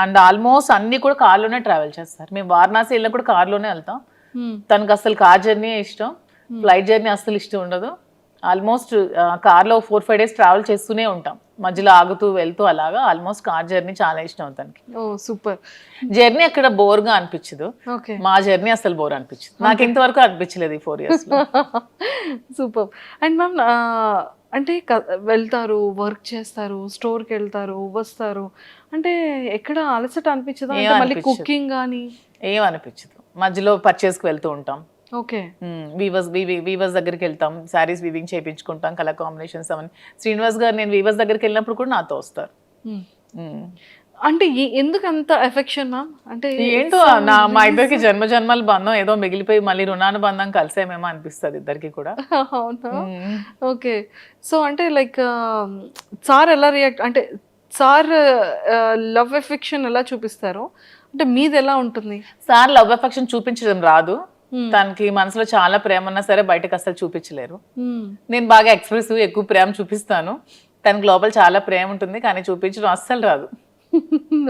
అండ్ ఆల్మోస్ట్ అన్ని కూడా కార్లోనే ట్రావెల్ చేస్తారు. మేము వారణాసి వెళ్ళినా కూడా కార్లోనే వెళ్తాం. తనకు అసలు కార్ జర్నీ ఇష్టం, ఫ్లైట్ జర్నీ అస్సలు ఇష్టం ఉండదు. ఆల్మోస్ట్ కార్లో 4-5 days ట్రావెల్ చేస్తూనే ఉంటాం. మధ్యలో ఆగుతూ వెళ్తూ అలాగా ఆల్మోస్ట్ కార్ జర్నీ చాలా ఇష్టం తనకి. ఓ సూపర్. జర్నీ అక్కడ బోర్గా అనిపించదు, ఓకే. మా జర్నీ అసలు బోర్ అనిపించదు. నాకు ఇంతవరకు అనిపించలేదు ఈ 4 years లో. సూపర్. అండ్ మ్యామ్ అంటే వెళ్తారు, వర్క్ చేస్తారు, స్టోర్కి వెళ్తారు, వస్తారు, అంటే ఎక్కడ అలసట అనిపించదా? అంటే మళ్ళీ కుకింగ్ కానీ ఏం అనిపించదు. మధ్యలో పర్చేస్కి వెళ్తూ ఉంటాం, ఓకే, వీవర్స్ దగ్గరికి వెళ్తాం, శారీస్ వీవింగ్ చేయించుకుంటాం, కలర్ కాంబినేషన్స్ అవన్నీ. శ్రీనివాస్ గారు నేను వీవర్స్ దగ్గరికి వెళ్ళినప్పుడు కూడా నాతో వస్తారు. అంటే ఎందుకు అంత ఎఫెక్షన్ మ్యామ్? అంటే ఏంటో మా ఇద్దరికి జన్మ జన్మల బంధం ఏదో మిగిలిపోయి మళ్ళీ రుణానుబంధం కలిసేమేమో అనిపిస్తుంది ఇద్దరికి కూడా. అవునా, ఓకే. సో అంటే లైక్ సార్ ఎలా రియాక్ట్, అంటే సార్ లవ్ ఎఫెక్షన్ ఎలా చూపిస్తారు, అంటే మీది ఎలా ఉంటుంది? సార్ లవ్ ఎఫెక్షన్ చూపించడం రాదు, తనకి మనసులో చాలా ప్రేమ ఉన్నా సరే బయటకు అసలు చూపించలేరు. నేను బాగా ఎక్స్ప్రెసివ్, ఎక్కువ ప్రేమ చూపిస్తాను, తనకి లోపల చాలా ప్రేమ ఉంటుంది కానీ చూపించడం అస్సలు రాదు.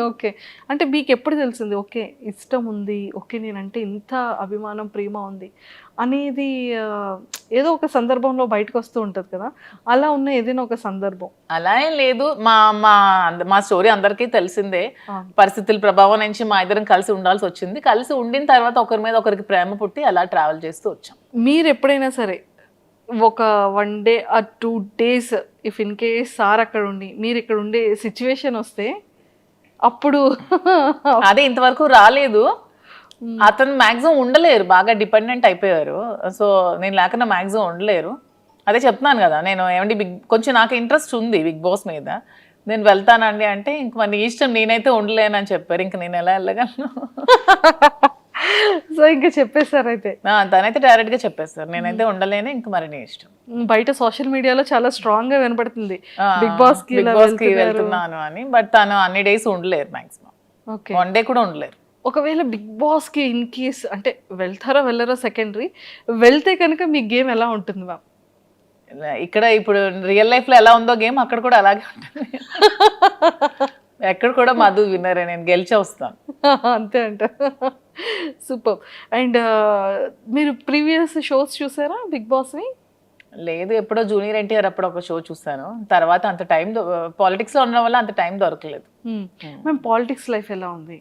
ఓకే. అంటే మీకు ఎప్పుడు తెలిసింది ఓకే ఇష్టం ఉంది, ఓకే నేనంటే ఇంత అభిమానం ప్రేమ ఉంది అనేది? ఏదో ఒక సందర్భంలో బయటకు వస్తూ ఉంటుంది కదా, అలా ఉన్న ఏదైనా ఒక సందర్భం? అలా ఏం లేదు, మా మా మా స్టోరీ అందరికీ తెలిసిందే. పరిస్థితుల ప్రభావం నుంచి మా ఇద్దరం కలిసి ఉండాల్సి వచ్చింది. కలిసి ఉండిన తర్వాత ఒకరి మీద ఒకరికి ప్రేమ పుట్టి అలా ట్రావెల్ చేస్తూ వచ్చాం. మీరు ఎప్పుడైనా సరే ఒక 1 day or 2 days if in case sir అక్కడ ఉండి మీరు ఇక్కడ ఉండే సిచ్యువేషన్ వస్తే అప్పుడు అదే ఇంతవరకు రాలేదు. అతను మాక్సిమం ఉండలేరు, బాగా డిపెండెంట్ అయిపోయారు. సో నేను లేకుండా మాక్సిమం ఉండలేరు. అదే చెప్తున్నాను కదా, నేను ఏమండి కొంచెం నాకు ఇంట్రెస్ట్ ఉంది బిగ్ బాస్ మీద, నేను వెళ్తానండి అంటే ఇంక మరి నీ ఇష్టం, నేనైతే ఉండలేనని చెప్పారు. ఇంక నేను ఎలా వెళ్ళగలను? సో ఇంకా చెప్పేశారు అయితే? తనైతే డైరెక్ట్ గా చెప్పేస్తారు, నేనైతే ఉండలేను, ఇంక మరి నీ ఇష్టం. బయట సోషల్ మీడియాలో చాలా స్ట్రాంగ్ గా వినపడుతుంది బిగ్ బాస్ కి వెళ్తున్నాను అని, బట్ తను అన్ని డేస్ ఉండలేరు, మాక్సిమం 1 day కూడా ఉండలేరు. ఒకవేళ బిగ్ బాస్ కి ఇన్ కేస్ అంటే వెళ్తారో వెళ్ళరో సెకండరీ, వెళ్తే కనుక మీ గేమ్ ఎలా ఉంటుంది మ్యామ్? ఇక్కడ ఇప్పుడు రియల్ లైఫ్ లో ఎలా ఉందో గేమ్ అక్కడ కూడా అలాగే ఉంటుంది. ఎక్కడ కూడా మధు విన్నరే, నేను గెలిచే వస్తాను. అంతే అంట. సూపర్. అండ్ మీరు ప్రీవియస్ షోస్ చూసారా బిగ్ బాస్ని? లేదు, ఎప్పుడో జూనియర్ ఎన్టీఆర్ అప్పుడు ఒక షో చూసాను, తర్వాత అంత టైం పాలిటిక్స్ లో ఉండడం వల్ల అంత టైం దొరకలేదు. మేము పాలిటిక్స్ లైఫ్ ఎలా ఉంది?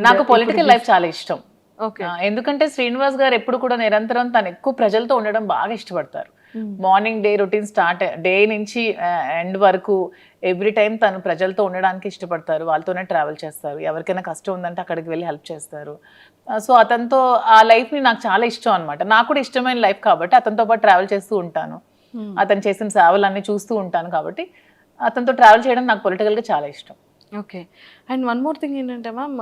నాకు పొలిటికల్ లైఫ్ చాలా ఇష్టం. ఓకే. ఎందుకంటే శ్రీనివాస్ గారు ఎప్పుడు కూడా నిరంతరం తను ఎక్కువ ప్రజలతో ఉండడం బాగా ఇష్టపడతారు. Morning day routine start day నుంచి ఎండ్ వరకు ఎవ్రీ టైం తను ప్రజలతో ఉండడానికి ఇష్టపడతారు, వాళ్ళతోనే ట్రావెల్ చేస్తారు, ఎవరికైనా కష్టం ఉందంటే అక్కడికి వెళ్ళి హెల్ప్ చేస్తారు. సో అతనితో ఆ లైఫ్ని నాకు చాలా ఇష్టం అనమాట. నాకు కూడా ఇష్టమైన లైఫ్ కాబట్టి అతనితో పాటు ట్రావెల్ చేస్తూ ఉంటాను, అతను చేసిన సేవలన్నీ చూస్తూ ఉంటాను కాబట్టి అతనితో ట్రావెల్ చేయడం నాకు పొలిటికల్గా చాలా ఇష్టం. Okay. And one more thing ఏంటంటే మ్యామ్,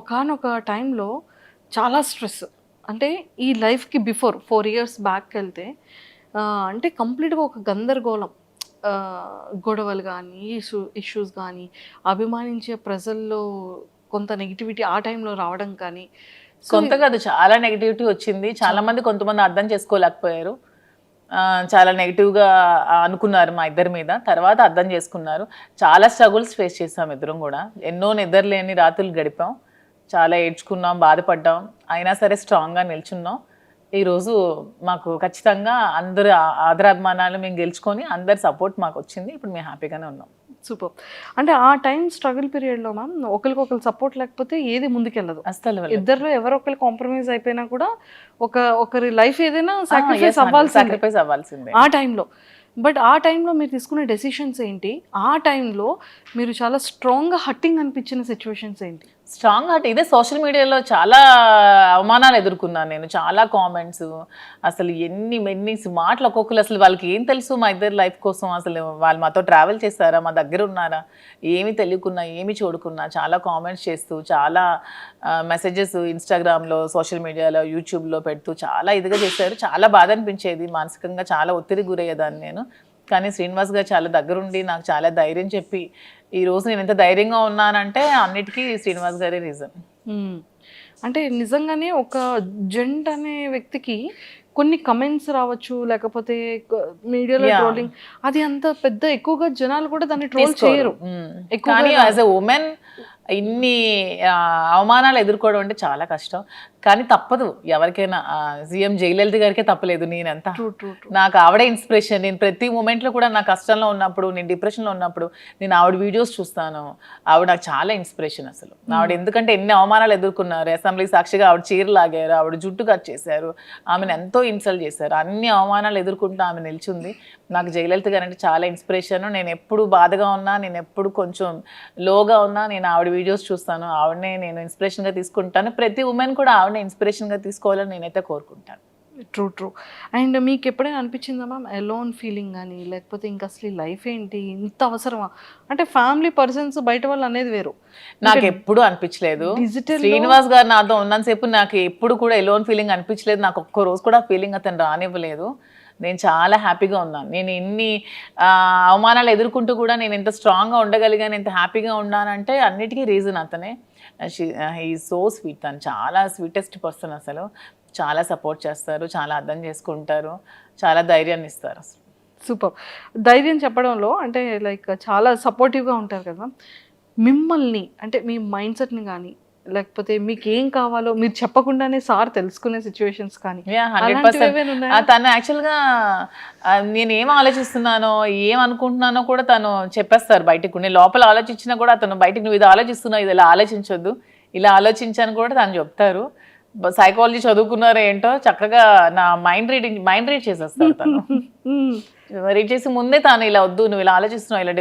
ఒకానొక టైంలో చాలా స్ట్రెస్, అంటే ఈ లైఫ్కి బిఫోర్ 4 years బ్యాక్ వెళ్తే అంటే కంప్లీట్గా ఒక గందరగోళం, గొడవలు కానీ ఇష్యూస్ కానీ, అభిమానించే ప్రజల్లో కొంత నెగిటివిటీ ఆ టైంలో రావడం కానీ. కొంత కాదు, చాలా నెగిటివిటీ వచ్చింది. చాలా మంది కొంతమంది అర్థం చేసుకోలేకపోయారు, చాలా నెగిటివ్గా అనుకున్నారు మా ఇద్దరి మీద. తర్వాత అర్థం చేసుకున్నారు. చాలా స్ట్రగుల్స్ ఫేస్ చేసాం ఇద్దరం కూడా, ఎన్నో నిద్రలేని రాత్రులు గడిపాం, చాలా ఏడ్చుకున్నాం, బాధపడ్డాం, అయినా సరే స్ట్రాంగ్గా నిల్చున్నాం. ఈరోజు మాకు ఖచ్చితంగా అందరు ఆదరాభిమానాలు మేము గెలుచుకొని అందరి సపోర్ట్ మాకు వచ్చింది. ఇప్పుడు మేము హ్యాపీగానే ఉన్నాం. సూపర్. అంటే ఆ టైం స్ట్రగుల్ పీరియడ్లో మ్యామ్ ఒకరికొకరు సపోర్ట్ లేకపోతే ఏది ముందుకెళ్ళదు అసలు. ఇద్దరు ఎవరో ఒకరు కాంప్రమైజ్ అయిపోయినా కూడా ఒకరి లైఫ్ ఏదైనా సాక్రిఫైస్ అవ్వాల్సిందే ఆ టైంలో. బట్ ఆ టైంలో మీరు తీసుకునే డెసిషన్స్ ఏంటి? ఆ టైంలో మీరు చాలా స్ట్రాంగ్గా హట్టింగ్ అనిపించిన సిచ్యువేషన్స్ ఏంటి? స్ట్రాంగ్ హార్ట్ ఇదే. సోషల్ మీడియాలో చాలా అవమానాలు ఎదుర్కొన్నాను నేను, చాలా కామెంట్స్, అసలు ఎన్ని మాటలు ఒక్కొక్కరు. అసలు వాళ్ళకి ఏం తెలుసు మా ఇద్దరు లైఫ్ కోసం? అసలు వాళ్ళు మాతో ట్రావెల్ చేస్తారా, మా దగ్గర ఉన్నారా, ఏమి తెలియకున్నా ఏమి చూడకున్నా చాలా కామెంట్స్ చేస్తూ, చాలా మెసేజెస్ ఇన్స్టాగ్రామ్లో, సోషల్ మీడియాలో, యూట్యూబ్లో పెడుతూ చాలా ఇదిగా చేశారు. చాలా బాధ అనిపించేది, మానసికంగా చాలా ఒత్తిడి గురయ్యేదాన్ని నేను. కానీ శ్రీనివాస్ గారు చాలా దగ్గరుండి నాకు చాలా ధైర్యం చెప్పి ఈరోజు నేను ఎంత ధైర్యంగా ఉన్నానంటే అన్నిటికీ శ్రీనివాస్ గారే రీజన్. అంటే నిజంగానే ఒక జెంట్ అనే వ్యక్తికి కొన్ని కమెంట్స్ రావచ్చు, లేకపోతే మీడియాలో ట్రోలింగ్, అది అంత పెద్ద ఎక్కువగా జనాలు కూడా దాన్ని ట్రోల్ చేయరు. కానీ యాజ్ ఎ ఉమెన్ ఇన్ని అవమానాలు ఎదుర్కోవడం అంటే చాలా కష్టం. కానీ తప్పదు ఎవరికైనా. సీఎం జయలలిత గారికే తప్పలేదు, నేనంతా. True true true. నాకు ఆవిడే ఇన్స్పిరేషన్. నేను ప్రతి మూమెంట్లో కూడా నా కష్టంలో ఉన్నప్పుడు, నేను డిప్రెషన్లో ఉన్నప్పుడు నేను ఆవిడ వీడియోస్ చూస్తాను. ఆవిడ నాకు చాలా ఇన్స్పిరేషన్ అసలు. ఆవిడ ఎందుకంటే ఎన్ని అవమానాలు ఎదుర్కొన్నారు. అసెంబ్లీ సాక్షిగా ఆవిడ చీర లాగారు, ఆవిడ జుట్టు కట్ చేశారు, ఆమెను ఎంతో ఇన్సల్ట్ చేశారు. అన్ని అవమానాలు ఎదుర్కొంటూ ఆమె నిల్చుంది. నాకు జయలలిత గారు అంటే చాలా ఇన్స్పిరేషన్. నేను ఎప్పుడు బాధగా ఉన్నా, నేను ఎప్పుడు కొంచెం లోగా ఉన్నా నేను ఆవిడ వీడియోస్ చూస్తాను. ఆవిడనే నేను ఇన్స్పిరేషన్గా తీసుకుంటాను. ప్రతి ఉమెన్ కూడా ఆవిడనే ఇన్స్పిరేషన్గా తీసుకోవాలని నేనైతే కోరుకుంటాను. True true. అండ్ మీకు ఎప్పుడైనా అనిపించిందా మ్యామ్ ఎలోన్ ఫీలింగ్ కానీ, లేకపోతే ఇంకా అసలు లైఫ్ ఏంటి ఇంత అవసరమా? అంటే ఫ్యామిలీ పర్సన్స్ బయట వాళ్ళు అనేది వేరు. నాకు ఎప్పుడు అనిపించలేదు. డిజిటల్ శ్రీనివాస్ గారు నాతో ఉన్నంతసేపు నాకు ఎప్పుడు కూడా ఎలోన్ ఫీలింగ్ అనిపించలేదు. నాకు ఒక్క రోజు కూడా ఫీలింగ్ అతను రానివ్వలేదు. నేను చాలా హ్యాపీగా ఉన్నాను. నేను ఎన్ని అవమానాలు ఎదుర్కొంటూ కూడా నేను ఎంత స్ట్రాంగ్గా ఉండగలిగాను, ఎంత హ్యాపీగా ఉన్నానంటే అన్నిటికీ రీజన్ అతనే. He so sweet. తను చాలా స్వీటెస్ట్ పర్సన్ అసలు. చాలా సపోర్ట్ చేస్తారు, చాలా అర్థం చేసుకుంటారు, చాలా ధైర్యాన్ని ఇస్తారు అసలు. సూపర్. ధైర్యం చెప్పడంలో అంటే లైక్ చాలా సపోర్టివ్గా ఉంటారు కదా. మిమ్మల్ని అంటే మీ మైండ్ సెట్ని కానీ, లేకపోతే మీకు ఏం కావాలో మీరు చెప్పకుండానే సార్ తెలుసుకునే సిచ్యువేషన్స్ కానీ 100%. తను యాక్చువల్గా నేను ఏం ఆలోచిస్తున్నానో ఏమనుకుంటున్నానో కూడా తను చెప్పేస్తారు బయటకు. నేను లోపల ఆలోచించినా కూడా అతను బయటకు నువ్వు ఇది ఆలోచిస్తున్నావు, ఇది ఇలా ఆలోచించొద్దు, ఇలా ఆలోచించాను కూడా తను చెప్తారు. సైకాలజీ చదువుకున్నారో ఏంటో చక్కగా నా మైండ్ రీడ్ చేసేస్తారు తను. రీడ్ చేసి ముందే తాను ఇలా వద్దు, నువ్వు ఇలా ఆలోచిస్తున్నావు, ఇలా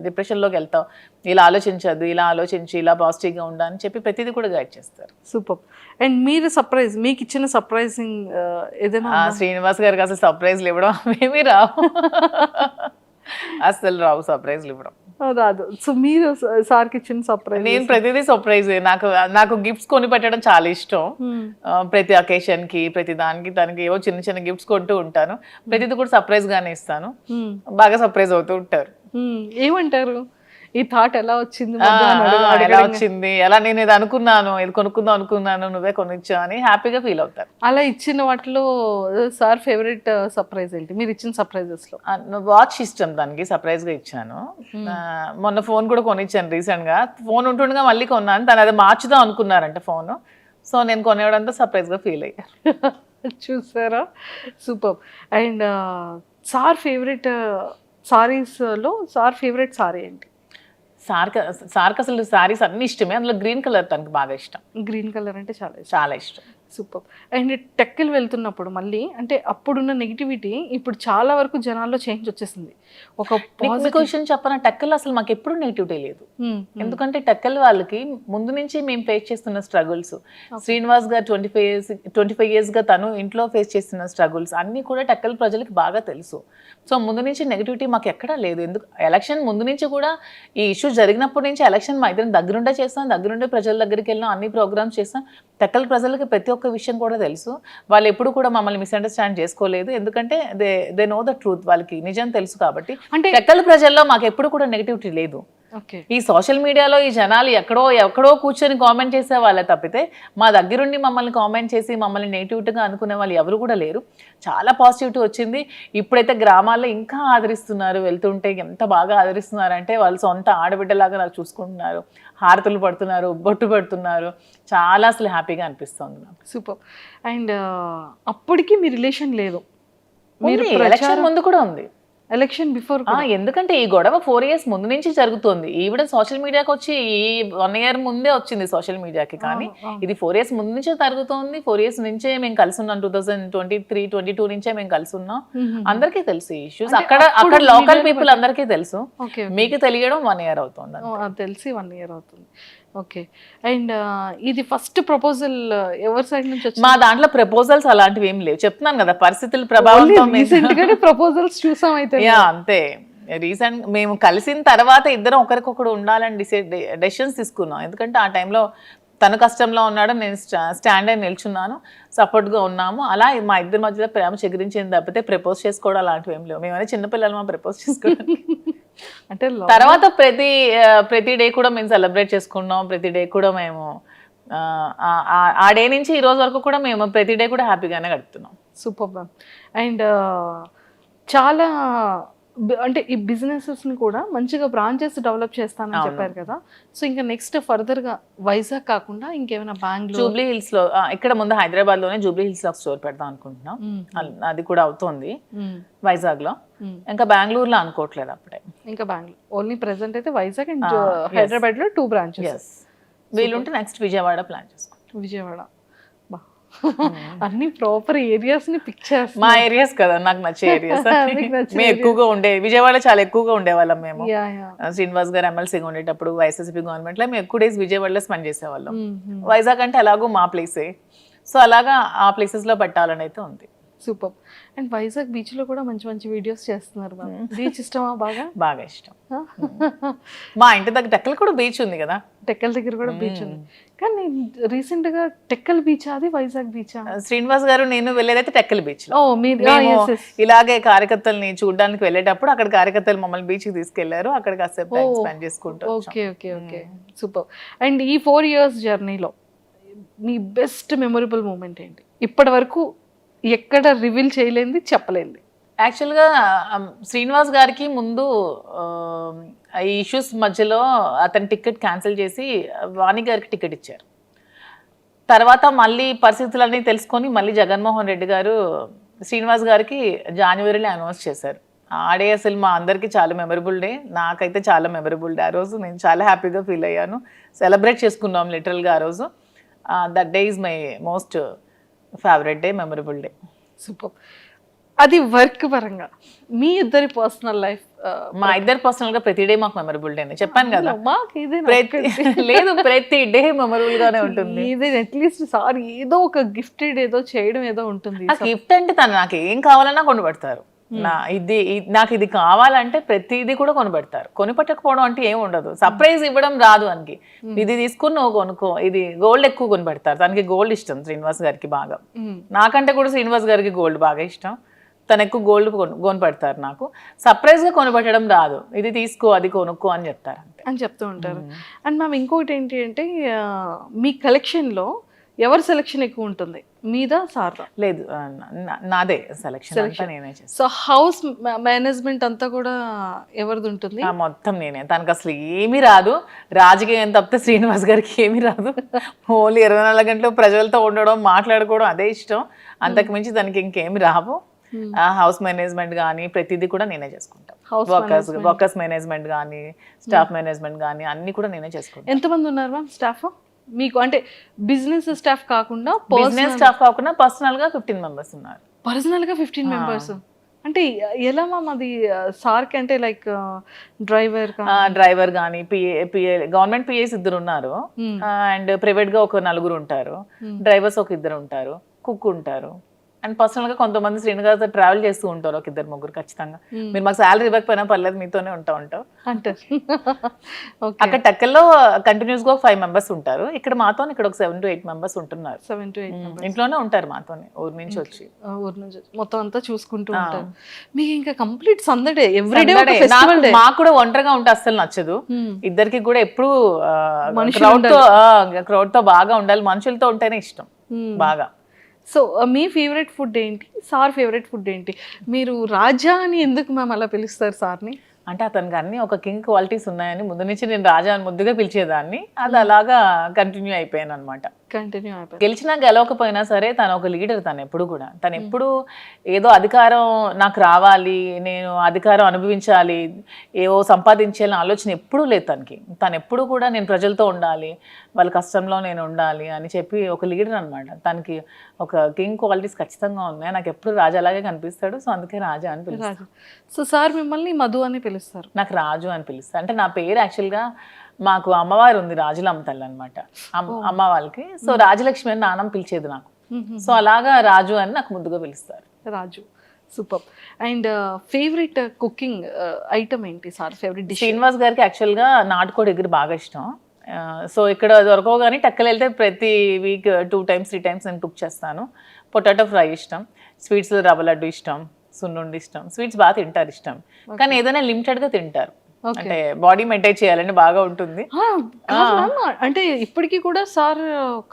డిప్రెషన్లోకి వెళ్తావు, ఇలా ఆలోచించద్దు, ఇలా ఆలోచించి ఇలా పాజిటివ్గా ఉండా అని చెప్పి ప్రతిదీ కూడా గైడ్ చేస్తారు. సూపర్. అండ్ మీరు సర్ప్రైజ్, మీకు ఇచ్చిన సర్ప్రైజింగ్ ఏదైనా? శ్రీనివాస్ గారికి అసలు సర్ప్రైజ్లు ఇవ్వడం ఏమీ రావు, అసలు రావు సర్ప్రైజ్లు ఇవ్వడం రాదు. సో మీరు సార్కి ఇచ్చిన సర్ప్రైజ్? నేను ప్రతిదీ సర్ప్రైజ్. నాకు గిఫ్ట్స్ కొని పెట్టడం చాలా ఇష్టం. ప్రతి అకేషన్కి ప్రతి దానికి తనకి ఏవో చిన్న చిన్న గిఫ్ట్స్ కొంటూ ఉంటాను. ప్రతిదీ కూడా సర్ప్రైజ్ గానే ఇస్తాను. బాగా సర్ప్రైజ్ అవుతూ ఉంటారు. ఏమంటారు ఈ థాట్ ఎలా వచ్చింది, ఎలా వచ్చింది, ఎలా నేను ఇది అనుకున్నాను, ఇది కొనుక్కుందాం అనుకున్నాను, నువ్వే కొనిచ్చా అని హ్యాపీగా ఫీల్ అవుతారు. అలా ఇచ్చిన వాటిలో సార్ ఫేవరెట్ సర్ప్రైజ్ ఏంటి మీరు ఇచ్చిన సర్ప్రైజెస్ లో? వాచ్ ఇష్టం దానికి, సర్ప్రైజ్ గా ఇచ్చాను. మొన్న ఫోన్ కూడా కొనిచ్చాను రీసెంట్ గా. ఫోన్ ఉంటుండగా మళ్ళీ కొన్నాను. తను అది మార్చుదాం అనుకున్నారంట ఫోన్. సో నేను కొనేవడంతో సర్ప్రైజ్ గా ఫీల్ అయ్యారు. చూసారా, super. And sir favourite saris లో సార్ ఫేవరెట్ సారీ ఏంటి? సార్కి అసలు సారీస్ అన్ని ఇష్టమే. అందులో గ్రీన్ కలర్ తనకి బాగా ఇష్టం. గ్రీన్ కలర్ అంటే చాలా ఇష్టం. సూపర్. అండ్ టెక్కలు వెళ్తున్నప్పుడు మళ్ళీ అంటే అప్పుడున్న నెగిటివిటీ ఇప్పుడు చాలా వరకు జనాల్లో చేంజ్ వచ్చేసింది. ఒక క్వశ్చన్ చెప్పన, టెక్కలు అసలు మాకు ఎప్పుడు నెగిటివిటీ లేదు. ఎందుకంటే టెక్కల్ వాళ్ళకి ముందు నుంచి మేము ఫేస్ చేస్తున్న స్ట్రగుల్స్, శ్రీనివాస్ గారు 25 years గా తను ఇంట్లో ఫేస్ చేస్తున్న స్ట్రగుల్స్ అన్ని కూడా టెక్కల్ ప్రజలకి బాగా తెలుసు. సో ముందు నుంచి నెగిటివిటీ మాకు ఎక్కడా లేదు. ఎందుకు ఎలక్షన్ ముందు నుంచి కూడా ఈ ఇష్యూ జరిగినప్పటి నుంచి ఎలక్షన్ మా ఇద్దరం దగ్గరుండే చేస్తాం, దగ్గరుండే ప్రజల దగ్గరికి వెళ్ళాం, అన్ని ప్రోగ్రామ్స్ చేస్తాం. టెక్కల్ ప్రజలకి ప్రతి ఒక్క విషయం కూడా తెలుసు. వాళ్ళు ఎప్పుడు కూడా మమ్మల్ని మిస్అండర్స్టాండ్ చేసుకోలేదు. ఎందుకంటే దే నో ద ట్రూత్, వాళ్ళకి నిజం తెలుసు. కాబట్టి అంటే టెక్కల్ ప్రజల్లో మాకు ఎప్పుడు కూడా నెగిటివిటీ లేదు. ఈ సోషల్ మీడియాలో ఈ జనాలు ఎక్కడో కూర్చొని కామెంట్ చేసే వాళ్ళే తప్పితే మా దగ్గరుండి మమ్మల్ని కామెంట్ చేసి మమ్మల్ని నెగిటివిటీగా అనుకునే వాళ్ళు ఎవరు కూడా లేరు. చాలా పాజిటివిటీ వచ్చింది. ఇప్పుడైతే గ్రామాల్లో ఇంకా ఆదరిస్తున్నారు. వెళ్తుంటే ఎంత బాగా ఆదరిస్తున్నారంటే వాళ్ళు సొంత ఆడబిడ్డలాగా నాకు చూసుకుంటున్నారు, హారతులు పడుతున్నారు, బొట్టు పెడుతున్నారు. చాలా అసలు హ్యాపీగా అనిపిస్తుంది నాకు. సూపర్. అండ్ అప్పటికి మీ రిలేషన్ లేదు, మీరు ఎలక్షన్ ముందు కూడా ఉంది, ఎలక్షన్ బిఫోర్. ఎందుకంటే ఈ గొడవ 4 years ముందు నుంచి జరుగుతుంది. ఈవిడ సోషల్ మీడియాకి వచ్చి ఈ 1 year ముందే వచ్చింది సోషల్ మీడియాకి. కానీ ఇది 4 years ముందు నుంచే జరుగుతుంది. 4 years నుంచే మేము కలిసి ఉన్నాం. 2023-22 నుంచే మేము కలిసి ఉన్నాం. అందరికీ తెలుసు ఈ ఇష్యూస్. అక్కడ లోకల్ పీపుల్ అందరికీ తెలుసు. మీకు తెలియడం 1 year అవుతుంది. తెలిసి 1 year అవుతుంది. ఓకే. అండ్ ఇది ఫస్ట్ ప్రపోజల్ ఎవరి సైడ్ నుంచి వచ్చింది? మా దాంట్లో ప్రపోజల్స్ అలాంటివి ఏం లేవు. చెప్తున్నాను కదా, పరిస్థితుల ప్రభావంతో ప్రపోజల్స్ చూసాం. అయితే అంతే. రీసెంట్ మేము కలిసిన తర్వాత ఇద్దరం ఒకరికొకరు ఉండాలని డెసిషన్స్ తీసుకున్నాం. ఎందుకంటే ఆ టైంలో తను కష్టంలో ఉన్నాడు, నేను స్టాండ్ అయి నిల్చున్నాను, సపోర్ట్గా ఉన్నాము. అలా మా ఇద్దరి మధ్యలో ప్రేమ చెగిరించింది తప్పితే ప్రపోజ్ చేసుకోవడం అలాంటివి ఏం లేవు. మేమైనా చిన్నపిల్లలు మా ప్రపోజ్ చేసుకోవడం. అంటే తర్వాత ప్రతి డే కూడా మేము సెలబ్రేట్ చేసుకున్నాం. ప్రతి డే కూడా మేము ఆ డే నుంచి ఈ రోజు వరకు కూడా మేము ప్రతి డే కూడా హ్యాపీగానే గడుపుతున్నాం. Super ma'am. అండ్ చాలా అంటే ఈ బిజినెసెస్ని కూడా మంచిగా బ్రాంచెస్ డెవలప్ చేస్తానని చెప్పారు కదా, సో ఇంకా నెక్స్ట్ ఫర్దర్గా వైజాగ్ కాకుండా ఇంకేమైనా బెంగళూరు, జూబ్లీ హిల్స్ లో ఇక్కడ ముందు హైదరాబాద్ లోనే జూబ్లీ హిల్స్ లో స్టోర్ పెడదాం అనుకుంటున్నాం. అది కూడా అవుతోంది వైజాగ్ లో. ఇంకా బెంగళూరులో అనుకోవట్లేదు అప్పుడే. ఇంకా బెంగళూరు ఓన్లీ ప్రెసెంట్ అయితే వైజాగ్ అండ్ హైదరాబాద్ లో 2 బ్రాంచెస్. వీలుంటే నెక్స్ట్ విజయవాడ ప్లాన్ చేసుకుంటాం. విజయవాడ అన్ని ప్రాపర్ ఏరియాస్ ని పిక్ చేస్తాం. మా ఏరియాస్ కదా నాకు నచ్చే ఏరియాస్. మేము ఎక్కువగా ఉండే విజయవాడ చాలా ఎక్కువగా ఉండేవాళ్ళం మేము. శ్రీనివాస్ గారు ఎమ్మెల్సీగా ఉండేటప్పుడు వైఎస్ఆర్సీపీ గవర్నమెంట్ లో మేము ఎక్కువ డేస్ విజయవాడలో స్పెండ్ చేసేవాళ్ళం. వైజాగ్ అంటే అలాగో మా ప్లేసే, సో అలాగా ఆ ప్లేసెస్ లో పెట్టాలని అయితే ఉంది. సూపర్. అండ్ వైజాగ్ బీచ్ లో కూడా మంచి మంచి వీడియోస్ చేస్తున్నారు. బీచ్ ఇష్టమా? బాగా ఇష్టం. మా ఇంటి దగ్గర టెక్కల్ కూడా బీచ్ ఉంది కదా. టెక్కల్ దగ్గర కూడా బీచ్ ఉంది, కానీ రీసెంట్ గా టెక్కల్ బీచ్ అది వైజాగ్ బీచ్. శ్రీనివాస్ గారు నేను వెళ్ళేదైతే టెక్కల్ బీచ్ లో. ఇలాగే కార్యకర్తల్ని చూడడానికి వెళ్ళేటప్పుడు అక్కడ కార్యకర్తలు మమ్మల్ని బీచ్ కి తీసుకెళ్లారు. అక్కడ కాసేపు స్పెండ్ చేసుకుంటాం. Okay okay okay, super. And ఈ 4 years జర్నీలో మీ బెస్ట్ మెమొరబుల్ మూమెంట్ ఏంటి? ఇప్పటి వరకు ఎక్కడ రివీల్ చేయలేంది, చెప్పలేంది? యాక్చువల్గా శ్రీనివాస్ గారికి ముందు ఈ ఇష్యూస్ మధ్యలో అతని టికెట్ క్యాన్సిల్ చేసి వాణి గారికి టికెట్ ఇచ్చారు. తర్వాత మళ్ళీ పరిస్థితులన్నీ తెలుసుకొని మళ్ళీ జగన్మోహన్ రెడ్డి గారు శ్రీనివాస్ గారికి జనవరిలో అనౌన్స్ చేశారు. ఆడే అసలు మా అందరికీ చాలా మెమరబుల్ డే. నాకైతే చాలా మెమరబుల్ డే. ఆ రోజు నేను చాలా హ్యాపీగా ఫీల్ అయ్యాను. సెలబ్రేట్ చేసుకున్నాం లిటరల్గా ఆ రోజు. That day is my most favourite day, memorable day. Super. అది వర్క్ పరంగా మీ ఇద్దరి పర్సనల్ లైఫ్? మా ఇద్దరు పర్సనల్ గా ప్రతి డే మాకు మెమరబుల్ డే చెప్పాను కదా. లేదు, ప్రతి డే మెమరబుల్ గానే ఉంటుంది. అట్లీస్ట్ సార్ ఏదో ఒక గిఫ్టెడ్ ఏదో చేయడం ఏదో ఉంటుంది. గిఫ్ట్ అంటే తను నాకు ఏం కావాలన్నా కొనిపెడతారు. నాకు ఇది కావాలంటే ప్రతిదీ కూడా కొనిపెడతారు. కొనిపెట్టకపోవడం అంటే ఏం ఉండదు. సర్ప్రైజ్ ఇవ్వడం రాదు అనికి. ఇది తీసుకుని నువ్వు కొనుక్కో, ఇది గోల్డ్ ఎక్కువ కొనిపెడతారు. తనకి గోల్డ్ ఇష్టం శ్రీనివాస్ గారికి బాగా. నాకంటే కూడా శ్రీనివాస్ గారికి గోల్డ్ బాగా ఇష్టం. తను ఎక్కువ గోల్డ్ కొనిపెడతారు. నాకు సర్ప్రైజ్ గా కొనిపెట్టడం రాదు. ఇది తీసుకో, అది కొనుక్కో అని చెప్తారు అని చెప్తూ ఉంటారు. అండ్ మ్యామ్ ఇంకోటి ఏంటి అంటే మీ కలెక్షన్ లో ఎవరి సెలెక్షన్ ఎక్కువ ఉంటుంది, మీదా సార్దా? లేదు, నాదే సెలెక్షన్. నేనే చేస్తాను. సో హౌస్ మేనేజ్మెంట్ అంతా కూడా ఎవరిది ఉంటుంది? మొత్తం నేనే. తనకు అసలు ఏమీ రాదు. రాజకీయం తప్పితే శ్రీనివాస్ గారికి ఏమీ రాదు. ఓన్లీ 24 గంటలు ప్రజలతో ఉండడం, మాట్లాడుకోవడం అదే ఇష్టం. అంతకు మించి తనకి ఇంకేమి రావు. హౌస్ మేనేజ్మెంట్ కానీ ప్రతిదీ కూడా నేనే చేసుకుంటాను. వర్కర్స్ మేనేజ్మెంట్ కానీ స్టాఫ్ మేనేజ్మెంట్ కానీ అన్ని కూడా నేనే చేసుకుంటాను. ఎంతమంది ఉన్నారు మ్యామ్ స్టాఫ్ మీకు? అంటే బిజినెస్ స్టాఫ్ కాకుండా పర్సనల్ గా 15 మెంబర్స్ ఉన్నారు. పర్సనల్ గా 15 మెంబర్స్ అంటే ఎలా మ్యామ్ అది? సార్కి అంటే లైక్ డ్రైవర్ కానీ పిఏ గవర్నమెంట్ పిఏస్ 2 ఉన్నారు. అండ్ ప్రైవేట్ గా ఒక 4 ఉంటారు. డ్రైవర్స్ ఒక 2 ఉంటారు. కుక్ ఉంటారు. అండ్ పర్సనల్ గా కొంతమంది శ్రీనివాస్ ట్రావెల్ చేస్తూ ఉంటారు. ఒక 2-3 ఖచ్చితంగా. మీరు మాకు శాలరీ ఇవ్వకపోయినా పర్లేదు, మీతోనే ఉంటాం అంటారు. అక్కడ టెక్కల్లో కంటిన్యూస్ గా 5 మెంబర్స్ ఉంటారు. ఇక్కడ మాతో ఇక్కడ ఒక 7 to 8 మెంబర్స్ ఉంటున్నారు. 7 to 8 ఇంట్లోనే ఉంటారు మాతోనే. ఊరు నుంచి వచ్చి మొత్తం అంతా చూసుకుంటూ ఉంటారు. మీకు ఇంకా కంప్లీట్ సందడే, ఎవ్రీడే ఒక ఫెస్టివల్ డే. మాకు కూడా ఒంటరిగా ఉంటే అస్సలు నచ్చదు. ఇద్దరికి కూడా ఎప్పుడు క్రౌడ్ తో బాగా ఉండాలి. మనుషులతో ఉంటేనే ఇష్టం బాగా. సో మీ ఫేవరెట్ ఫుడ్ ఏంటి? సార్ ఫేవరెట్ ఫుడ్ ఏంటి? మీరు రాజా అని ఎందుకు మ్యామ్ అలా పిలుస్తారు సార్ని? అంటే అతనికి అన్ని ఒక కింగ్ క్వాలిటీస్ ఉన్నాయని ముందు నుంచి నేను రాజా అని ముద్దుగా పిలిచేదాన్ని. అది అలాగా కంటిన్యూ అయిపోయాను అనమాట. గెలిచినా గెలవకపోయినా సరే తను ఒక లీడర్. తను ఎప్పుడు కూడా తను ఎప్పుడు ఏదో అధికారం నాకు రావాలి, నేను అధికారం అనుభవించాలి, ఏవో సంపాదించాలని ఆలోచన ఎప్పుడూ లేదు తనకి. తను ఎప్పుడు కూడా నేను ప్రజలతో ఉండాలి, వాళ్ళ కష్టంలో నేను ఉండాలి అని చెప్పి ఒక లీడర్ అనమాట. తనకి ఒక కింగ్ క్వాలిటీస్ ఖచ్చితంగా ఉన్నాయి. నాకు ఎప్పుడు రాజా అలాగే కనిపిస్తాడు. సో అందుకే రాజా అని పిలుస్తాడు. సో సార్ మిమ్మల్ని మధు అని పిలుస్తారు? నాకు రాజు అని పిలుస్తారు. అంటే నా పేరు యాక్చువల్గా మాకు అమ్మవారు ఉంది, రాజులమ్మ తల్లి అనమాట అమ్మ వాళ్ళకి. సో రాజలక్ష్మి అని నాన్నమ్మ పిలిచేది నాకు. సో అలాగా రాజు అని నాకు ముద్దుగా పిలుస్తారు. Raju, super. And favourite cooking item ఏంటి సార్? Favourite dish? శ్రీనివాస్ గారికి యాక్చువల్గా నాటుకోడి ఎగురు బాగా ఇష్టం. సో ఇక్కడ దొరకవు కానీ టెక్కలు వెళ్తే ప్రతి వీక్ 2 times 3 times నేను కుక్ చేస్తాను. పొటాటో ఫ్రై ఇష్టం. స్వీట్స్ రవ్వ లడ్డు ఇష్టం. సున్నుండి ఇష్టం. స్వీట్స్ బాగా తింటారు ఇష్టం. కానీ ఏదైనా లిమిటెడ్గా తింటారు. అంటే బాడీ మెయింటైన్ చేయాలని బాగా ఉంటుంది. అంటే ఇప్పటికీ కూడా సార్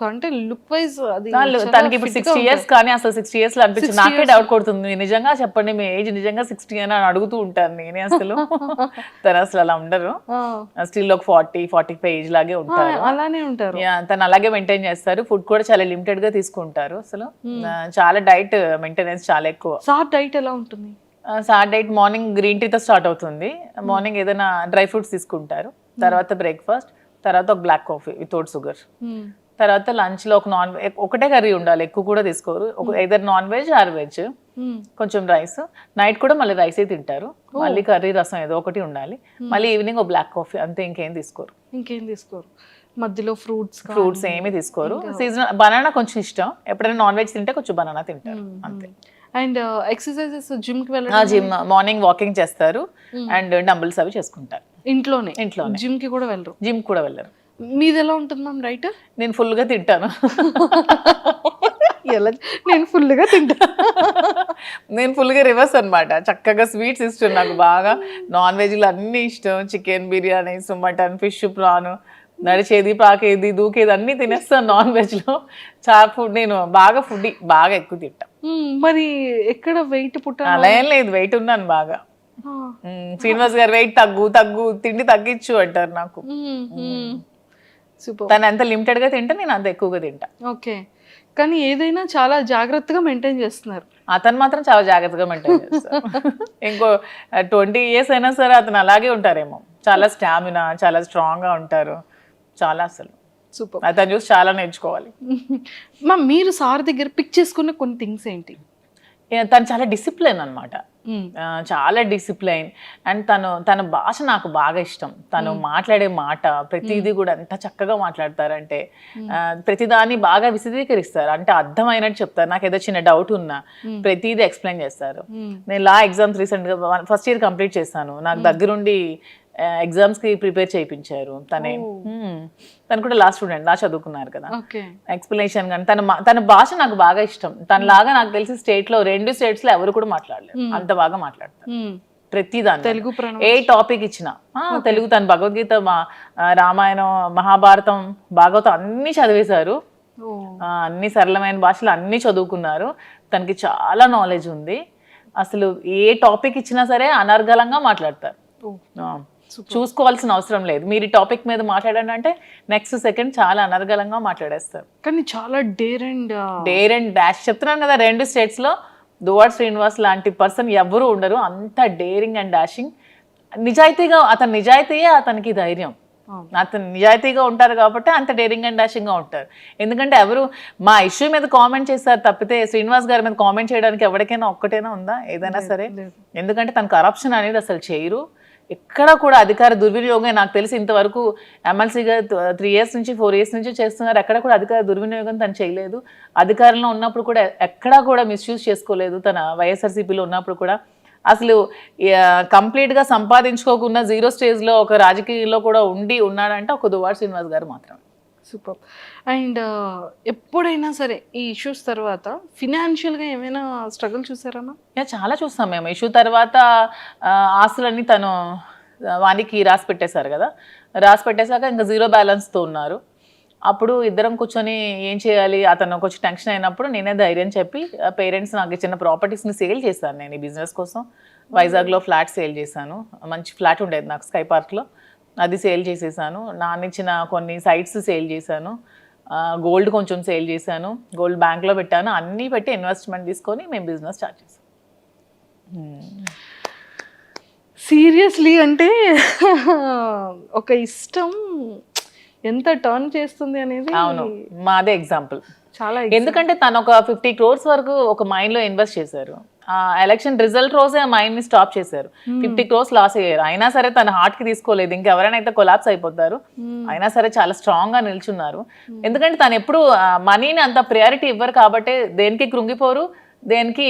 అంటే లుక్ వైజ్ అది తనకి ఇప్పుడు 60 years కానీ అసలు 60 years లో అనిపించింది. నాకే డౌట్ కొడుతుంది, నిజంగా చెప్పండి మీ ఏజ్ నిజంగా 60 అని అడుగుతూ ఉంటాను నేనే. అసలు తను అసలు అలా ఉండరు, స్టిల్ ఒక 40-45 ఏజ్ లాగే ఉంటారు. అలానే ఉంటారు. తను అలాగే మెయింటైన్ చేస్తారు. ఫుడ్ కూడా చాలా లిమిటెడ్ గా తీసుకుంటారు. అసలు చాలా డైట్ మెయింటెనెన్స్ చాలా ఎక్కువ. సార్ డైట్ ఎలా ఉంటుంది? సార్ డైట్ మార్నింగ్ గ్రీన్ టీతో స్టార్ట్ అవుతుంది. మార్నింగ్ ఏదైనా డ్రై ఫ్రూట్స్ తీసుకుంటారు, తర్వాత బ్రేక్ఫాస్ట్, తర్వాత ఒక బ్లాక్ కాఫీ వితౌట్ షుగర్, తర్వాత లంచ్ లో ఒకటే కర్రీ ఉండాలి, ఎక్కువ కూడా తీసుకోరు. Either non veg or veg, కొంచెం రైస్. నైట్ కూడా మళ్ళీ రైసే తింటారు, మళ్ళీ కర్రీ రసం ఏదో ఒకటి ఉండాలి. మళ్ళీ ఈవినింగ్ ఒక బ్లాక్ కాఫీ, అంతే, ఇంకేం తీసుకోరు. మధ్యలో ఫ్రూట్స్ ఏమీ తీసుకోరు. సీజనల్ బనానా కొంచెం ఇష్టం, ఎప్పుడైనా నాన్ వెజ్ తింటే కొంచెం బనానా తింటారు, అంతే. అండ్ ఎక్సర్సైజెస్ జిమ్ కి వెళ్ళడం? జిమ్ మార్నింగ్ వాకింగ్ చేస్తారు అండ్ డంబుల్స్ అవి చేసుకుంటారు ఇంట్లోనే. జిమ్ కి కూడా వెళ్ళరు? జిమ్ కూడా వెళ్ళరు. మీది ఎలా ఉంటుంది మ్యామ్ రైట్? నేను ఫుల్ గా తింటాను. నేను ఫుల్ గా తింటాను. నేను ఫుల్ గా రివర్స్ అనమాట. చక్కగా స్వీట్స్ ఇష్టం నాకు బాగా, నాన్ వెజ్ లో అన్ని ఇష్టం, chicken biryani, mutton, fish, prawn, నడిచేది, పాకేది, దూకేది అన్ని తినేస్తాను. నాన్ వెజ్ లో చాలా ఫుడ్, నేను బాగా ఫుడ్ బాగా ఎక్కువ తింటా. మరి ఎక్కడ వెయిట్ అలా ఏం లేదు, వెయిట్ ఉన్నాను బాగా. శ్రీనివాస్ గారు వెయిట్ తగ్గు తిండి తగ్గించు అంటారు నాకు. తను ఎంత లిమిటెడ్ గా తింటే నేను అంత ఎక్కువగా తింటా. ఓకే, కానీ ఏదైనా చాలా జాగ్రత్తగా మెయింటైన్ చేస్తున్నారు. అతను మాత్రం చాలా జాగ్రత్తగా మెయింటైన్ చేస్తారు. ఇంకో 20 years అయినా సరే అతను అలాగే ఉంటారేమో. చాలా స్టామినా, చాలా స్ట్రాంగ్ గా ఉంటారు, చాలా. అసలు సూపర్. అతను చూసి చాలా నేర్చుకోవాలి. మీరు సార్ దగ్గర పిక్ చేసుకున్న కొన్ని థింగ్స్ ఏంటి? తను చాలా డిసిప్లైన్ అనమాట, చాలా డిసిప్లైన్. అండ్ తన భాష నాకు బాగా ఇష్టం. తను మాట్లాడే మాట ప్రతిదీ కూడా ఎంత చక్కగా మాట్లాడతారంటే, ప్రతిదాన్ని బాగా విశదీకరిస్తారు, అంటే అర్థమైనట్టు చెప్తారు. నాకు ఏదో చిన్న డౌట్ ఉన్నా ప్రతిదీ ఎక్స్ప్లెయిన్ చేస్తారు. నేను లా ఎగ్జామ్స్ రీసెంట్ గా ఫస్ట్ ఇయర్ కంప్లీట్ చేశాను. నాకు దగ్గరుండి ఎగ్జామ్స్ కి ప్రిపేర్ చేయించారు. తను కూడా లా స్టూడెంట్, లా చదువుకున్నారు కదా. ఎక్స్ప్లెనేషన్ కానీ తన భాష నాకు బాగా ఇష్టం. తనలాగా నాకు తెలిసి స్టేట్ లో 2 states లో ఎవరు కూడా మాట్లాడలేరు, అంత బాగా మాట్లాడతారు ప్రతిదాన్ని. తెలుగు ఏ టాపిక్ ఇచ్చినా తెలుగు. తన భగవద్గీత, రామాయణం, మహాభారతం, భాగవతం అన్ని చదివేశారు. అన్ని సరళమైన భాషలు అన్ని చదువుకున్నారు. తనకి చాలా నాలెడ్జ్ ఉంది. అసలు ఏ టాపిక్ ఇచ్చినా సరే అనర్గళంగా మాట్లాడతారు. చూసుకోవాల్సిన అవసరం లేదు. మీరు ఈ టాపిక్ మీద మాట్లాడండి అంటే నెక్స్ట్ సెకండ్ చాలా అనర్గళంగా మాట్లాడేస్తారు. కానీ చాలా డేర్ అండ్ డాష్ చెప్తున్నాను కదా, 2 states లో దువ్వాడ శ్రీనివాస్ లాంటి పర్సన్ ఎవరు ఉండరు. అంత డేరింగ్ అండ్ డాషింగ్, నిజాయితీగా. అతని నిజాయితీయే అతనికి ధైర్యం. అతను నిజాయితీగా ఉంటారు కాబట్టి అంత డేరింగ్ అండ్ డాషింగ్ గా ఉంటారు. ఎందుకంటే ఎవరు మా ఇష్యూ మీద కామెంట్ చేస్తారు తప్పితే శ్రీనివాస్ గారి మీద కామెంట్ చేయడానికి ఎవరికైనా ఒక్కటైనా ఉందా ఏదైనా సరే? ఎందుకంటే తను కరప్షన్ అనేది అసలు చేయరు. ఎక్కడ కూడా అధికార దుర్వినియోగం నాకు తెలిసి ఇంతవరకు ఎమ్మెల్సీగా 3 years నుంచి 4 years నుంచి చేస్తున్నారు. ఎక్కడ కూడా అధికార దుర్వినియోగం తను చేయలేదు. అధికారంలో ఉన్నప్పుడు కూడా ఎక్కడా కూడా మిస్యూజ్ చేసుకోలేదు. తన వైఎస్ఆర్సీపీలో ఉన్నప్పుడు కూడా అసలు కంప్లీట్గా సంపాదించుకోకుండా 0 stage ఒక రాజకీయంలో కూడా ఉన్నాడంటే ఒక దువ్వాడ శ్రీనివాస్ గారు మాత్రమే. సూపర్. అండ్ ఎప్పుడైనా సరే ఈ ఇష్యూస్ తర్వాత ఫినాన్షియల్గా ఏమైనా స్ట్రగుల్ చూసారమ్మా? చాలా చూస్తాం మేము. ఇష్యూ తర్వాత ఆస్తులన్నీ తను వానికి రాసి పెట్టేశారు కదా, రాసి పెట్టేశాక ఇంకా 0 balanceతో ఉన్నారు. అప్పుడు ఇద్దరం కూర్చొని ఏం చేయాలి, అతను కొంచెం టెన్షన్ అయినప్పుడు నేనే ధైర్యం చెప్పి పేరెంట్స్ నాకు ఇచ్చిన ప్రాపర్టీస్ని సేల్ చేశాను. నేను ఈ బిజినెస్ కోసం వైజాగ్లో ఫ్లాట్ సేల్ చేశాను. మంచి ఫ్లాట్ ఉండేది నాకు స్కై పార్క్లో, అది సేల్ చేసేసాను. నాన్నిచ్చిన కొన్ని సైట్స్ సేల్ చేశాను. గోల్డ్ కొంచెం సేల్ చేశాను, గోల్డ్ బ్యాంక్లో పెట్టాను. అన్నీ పెట్టి ఇన్వెస్ట్మెంట్ తీసుకొని మేము బిజినెస్ స్టార్ట్ చేసాం. సీరియస్లీ అంటే ఒక ఇష్టం ఎంత టర్న్ చేస్తుంది అనేది. అవును, మాదే ఎగ్జాంపుల్ చాలా. ఎందుకంటే తను ఒక 50 crores వరకు ఒక మైండ్ లో ఇన్వెస్ట్ చేశారు. ఎలక్షన్ రిజల్ట్ రోజే ఆ మైండ్ ని స్టాప్ చేశారు. 50 crores లాస్ అయ్యారు. అయినా సరే తన హార్ట్ కి తీసుకోలేదు. ఇంకెవరైనా అయితే కొలాప్స్ అయిపోతారు. అయినా సరే చాలా స్ట్రాంగ్ గా నిల్చున్నారు. ఎందుకంటే తను ఎప్పుడు మనీని అంత ప్రయారిటీ ఇవ్వరు కాబట్టి దేనికి కృంగిపోరు, దేనికి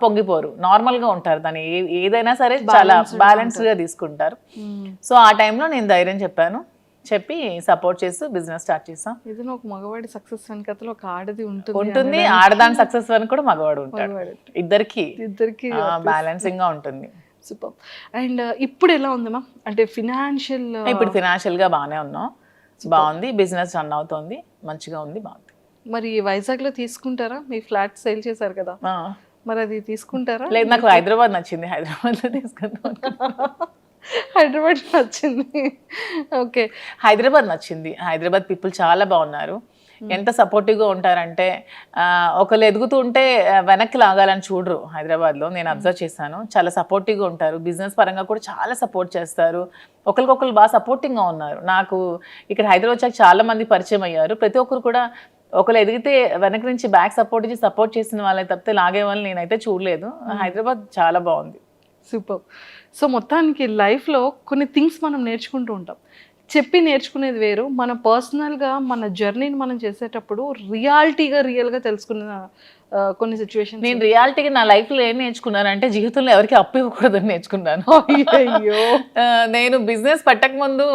పొంగిపోరు, నార్మల్ గా ఉంటారు. తను ఏదైనా సరే చాలా బ్యాలెన్స్ గా తీసుకుంటారు. సో ఆ టైంలో నేను ధైర్యం చెప్పి సపోర్ట్ చేస్తూ బిజినెస్ స్టార్ట్ చేసాం. ఏదైనా ఒక మగవాడి సక్సెస్ వెనకతలో ఒక ఆడది ఉంటుంది. ఆడదాని సక్సెస్ వెనక కూడా మగవాడు ఉంటాడు. ఇద్దరికి బ్యాలెన్సింగ్ గా ఉంటుంది. సూపర్. అండ్ ఇప్పుడు ఎలా ఉంది మ్యామ్, అంటే ఫినాన్షియల్? ఇప్పుడు ఫినాన్షియల్గా బాగానే ఉన్నాం, బాగుంది, బిజినెస్ రన్ అవుతుంది, మంచిగా ఉంది, బాగుంది. మరి వైజాగ్లో తీసుకుంటారా? మీ ఫ్లాట్ సేల్ చేశారు కదా, మరి అది తీసుకుంటారా? లేదు, నాకు హైదరాబాద్ నచ్చింది, హైదరాబాద్లో తీసుకుందాం. హైదరాబాద్ నచ్చింది. ఓకే, హైదరాబాద్ నచ్చింది. హైదరాబాద్ పీపుల్ చాలా బాగున్నారు, ఎంత సపోర్టివ్గా ఉంటారంటే ఒకళ్ళు ఎదుగుతూ ఉంటే వెనక్కి లాగాలని చూడరు. హైదరాబాద్లో నేను అబ్జర్వ్ చేశాను, చాలా సపోర్టివ్గా ఉంటారు, బిజినెస్ పరంగా కూడా చాలా సపోర్ట్ చేస్తారు, ఒకరికొకరు బాగా సపోర్టింగ్గా ఉన్నారు. నాకు ఇక్కడ హైదరాబాద్ వచ్చాక చాలా మంది పరిచయం అయ్యారు, ప్రతి ఒక్కరు కూడా ఒకరు ఎదిగితే వెనక నుంచి బ్యాక్ సపోర్ట్ చేసిన వాళ్ళని తప్పితే లాగే వాళ్ళని నేనైతే చూడలేదు. హైదరాబాద్ చాలా బాగుంది. సూపర్. సో మొత్తానికి లైఫ్లో కొన్ని థింగ్స్ మనం నేర్చుకుంటూ ఉంటాం, చెప్పి నేర్చుకునేది వేరు, మన పర్సనల్గా మన జర్నీని మనం చేసేటప్పుడు రియల్గా తెలుసుకున్న కొన్ని సిచ్యువేషన్. నేను రియాలిటీగా నా లైఫ్లో ఏం నేర్చుకున్నానంటే జీవితంలో ఎవరికి అప్పు ఇవ్వకూడదని నేర్చుకున్నాను. అయ్యో, నేను బిజినెస్ పెట్టక ముందు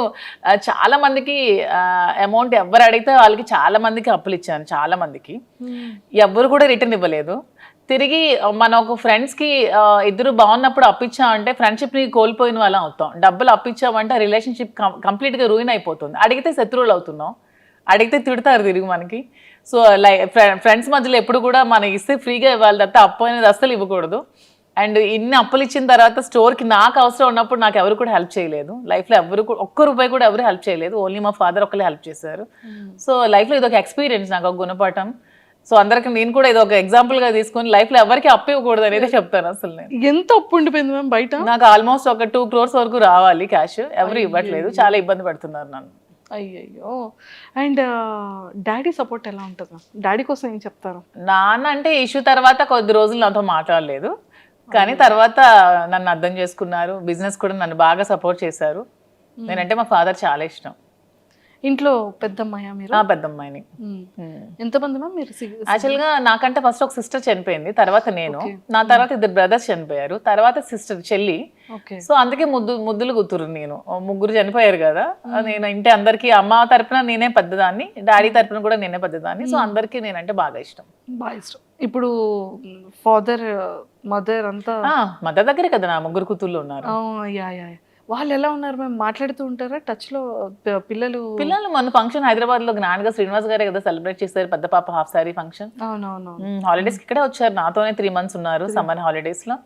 చాలా మందికి అమౌంట్ ఎవరు అడిగితే వాళ్ళకి చాలా మందికి అప్పులు ఇచ్చాను, చాలా మందికి ఎవ్వరు కూడా రిటర్న్ ఇవ్వలేదు. తిరిగి మన ఒక ఫ్రెండ్స్కి ఇద్దరు బాగున్నప్పుడు అప్పించామంటే ఫ్రెండ్షిప్ని కోల్పోయిన వాళ్ళం అవుతాం, డబ్బులు అప్పించామంటే రిలేషన్షిప్ కంప్లీట్గా రూయిన్ అయిపోతుంది. అడిగితే శత్రువులు అవుతున్నాం, అడిగితే తిడతారు తిరిగి మనకి. సో ఫ్రెండ్స్ మధ్యలో ఎప్పుడు కూడా మనం ఇస్తే ఫ్రీగా ఇవ్వాలి తప్ప అప్పు అనేది అస్సలు ఇవ్వకూడదు. అండ్ ఇన్ని అప్పులు ఇచ్చిన తర్వాత స్టోర్కి నాకు అవసరం ఉన్నప్పుడు నాకు ఎవరు కూడా హెల్ప్ చేయలేదు లైఫ్లో, ఎవరు ఒక్క రూపాయి కూడా ఎవరు హెల్ప్ చేయలేదు, ఓన్లీ మా ఫాదర్ ఒకళ్ళే హెల్ప్ చేశారు. సో లైఫ్లో ఇది ఒక ఎక్స్పీరియన్స్, నాకు ఒక గుణపాఠం. సో అందరికి నేను కూడా ఇది ఒక ఎగ్జాంపుల్గా తీసుకొని లైఫ్లో ఎవరికి అప్పు ఇవ్వకూడదు అనేది చెప్తాను. అసలు నేను ఎంత అప్పు ఉండిపోయింది మ్యామ్ బయట? నాకు ఆల్మోస్ట్ ఒక 2 crores వరకు రావాలి క్యాష్, ఎవరు ఇవ్వట్లేదు, చాలా ఇబ్బంది పడుతున్నారు నన్ను. అయ్యయ్యో. అండ్ డాడీ సపోర్ట్ ఎలా ఉంటుంది మ్యామ్? డాడీ కోసం ఏం చెప్తారు? నాన్న అంటే ఇష్యూ తర్వాత కొద్ది రోజులు నాతో మాట్లాడలేదు, కానీ తర్వాత నన్ను అర్థం చేసుకున్నారు, బిజినెస్ కూడా నన్ను బాగా సపోర్ట్ చేశారు. నేనంటే మా ఫాదర్ చాలా ఇష్టం. ఇంట్లో పెద్దమ్మాయా మీరు? పెద్దమ్మాయిని. ఎంతమంది మ్యామ్ మీరు? యాక్చువల్గా నాకంటే ఫస్ట్ ఒక సిస్టర్ చనిపోయింది, తర్వాత నేను, నా తర్వాత 2 brothers చనిపోయారు, తర్వాత సిస్టర్ చెల్లి. సో అందుకే ముద్దులు కూతురు నేను. 3 చనిపోయారు కదా, నేను ఇంటి అందరికి అమ్మ తరపున నేనే పెద్దదాన్ని, డాడీ తరపున కూడా నేనే పెద్దదాన్ని. సో అందరికి నేనంటే బాగా ఇష్టం. ఇప్పుడు ఫాదర్ మదర్ అంతా మదర్ దగ్గరే కదా నా 3 కూతుర్లు ఉన్నారు. వాళ్ళు ఎలా ఉన్నారు మ్యామ్? మాట్లాడుతూ ఉంటారా టచ్ లో? పిల్లలు మన ఫంక్షన్ హైదరాబాద్ లో గ్రాండ్ గా శ్రీనివాస్ గారే కదా సెలబ్రేట్ చేశారు, పెద్ద పాప హాఫ్ సారీ ఫంక్షన్. అవునవును. హాలిడేస్ ఇక్కడే వచ్చారు, నాతోనే 3 months ఉన్నారు సమ్మర్ హాలిడేస్ లో.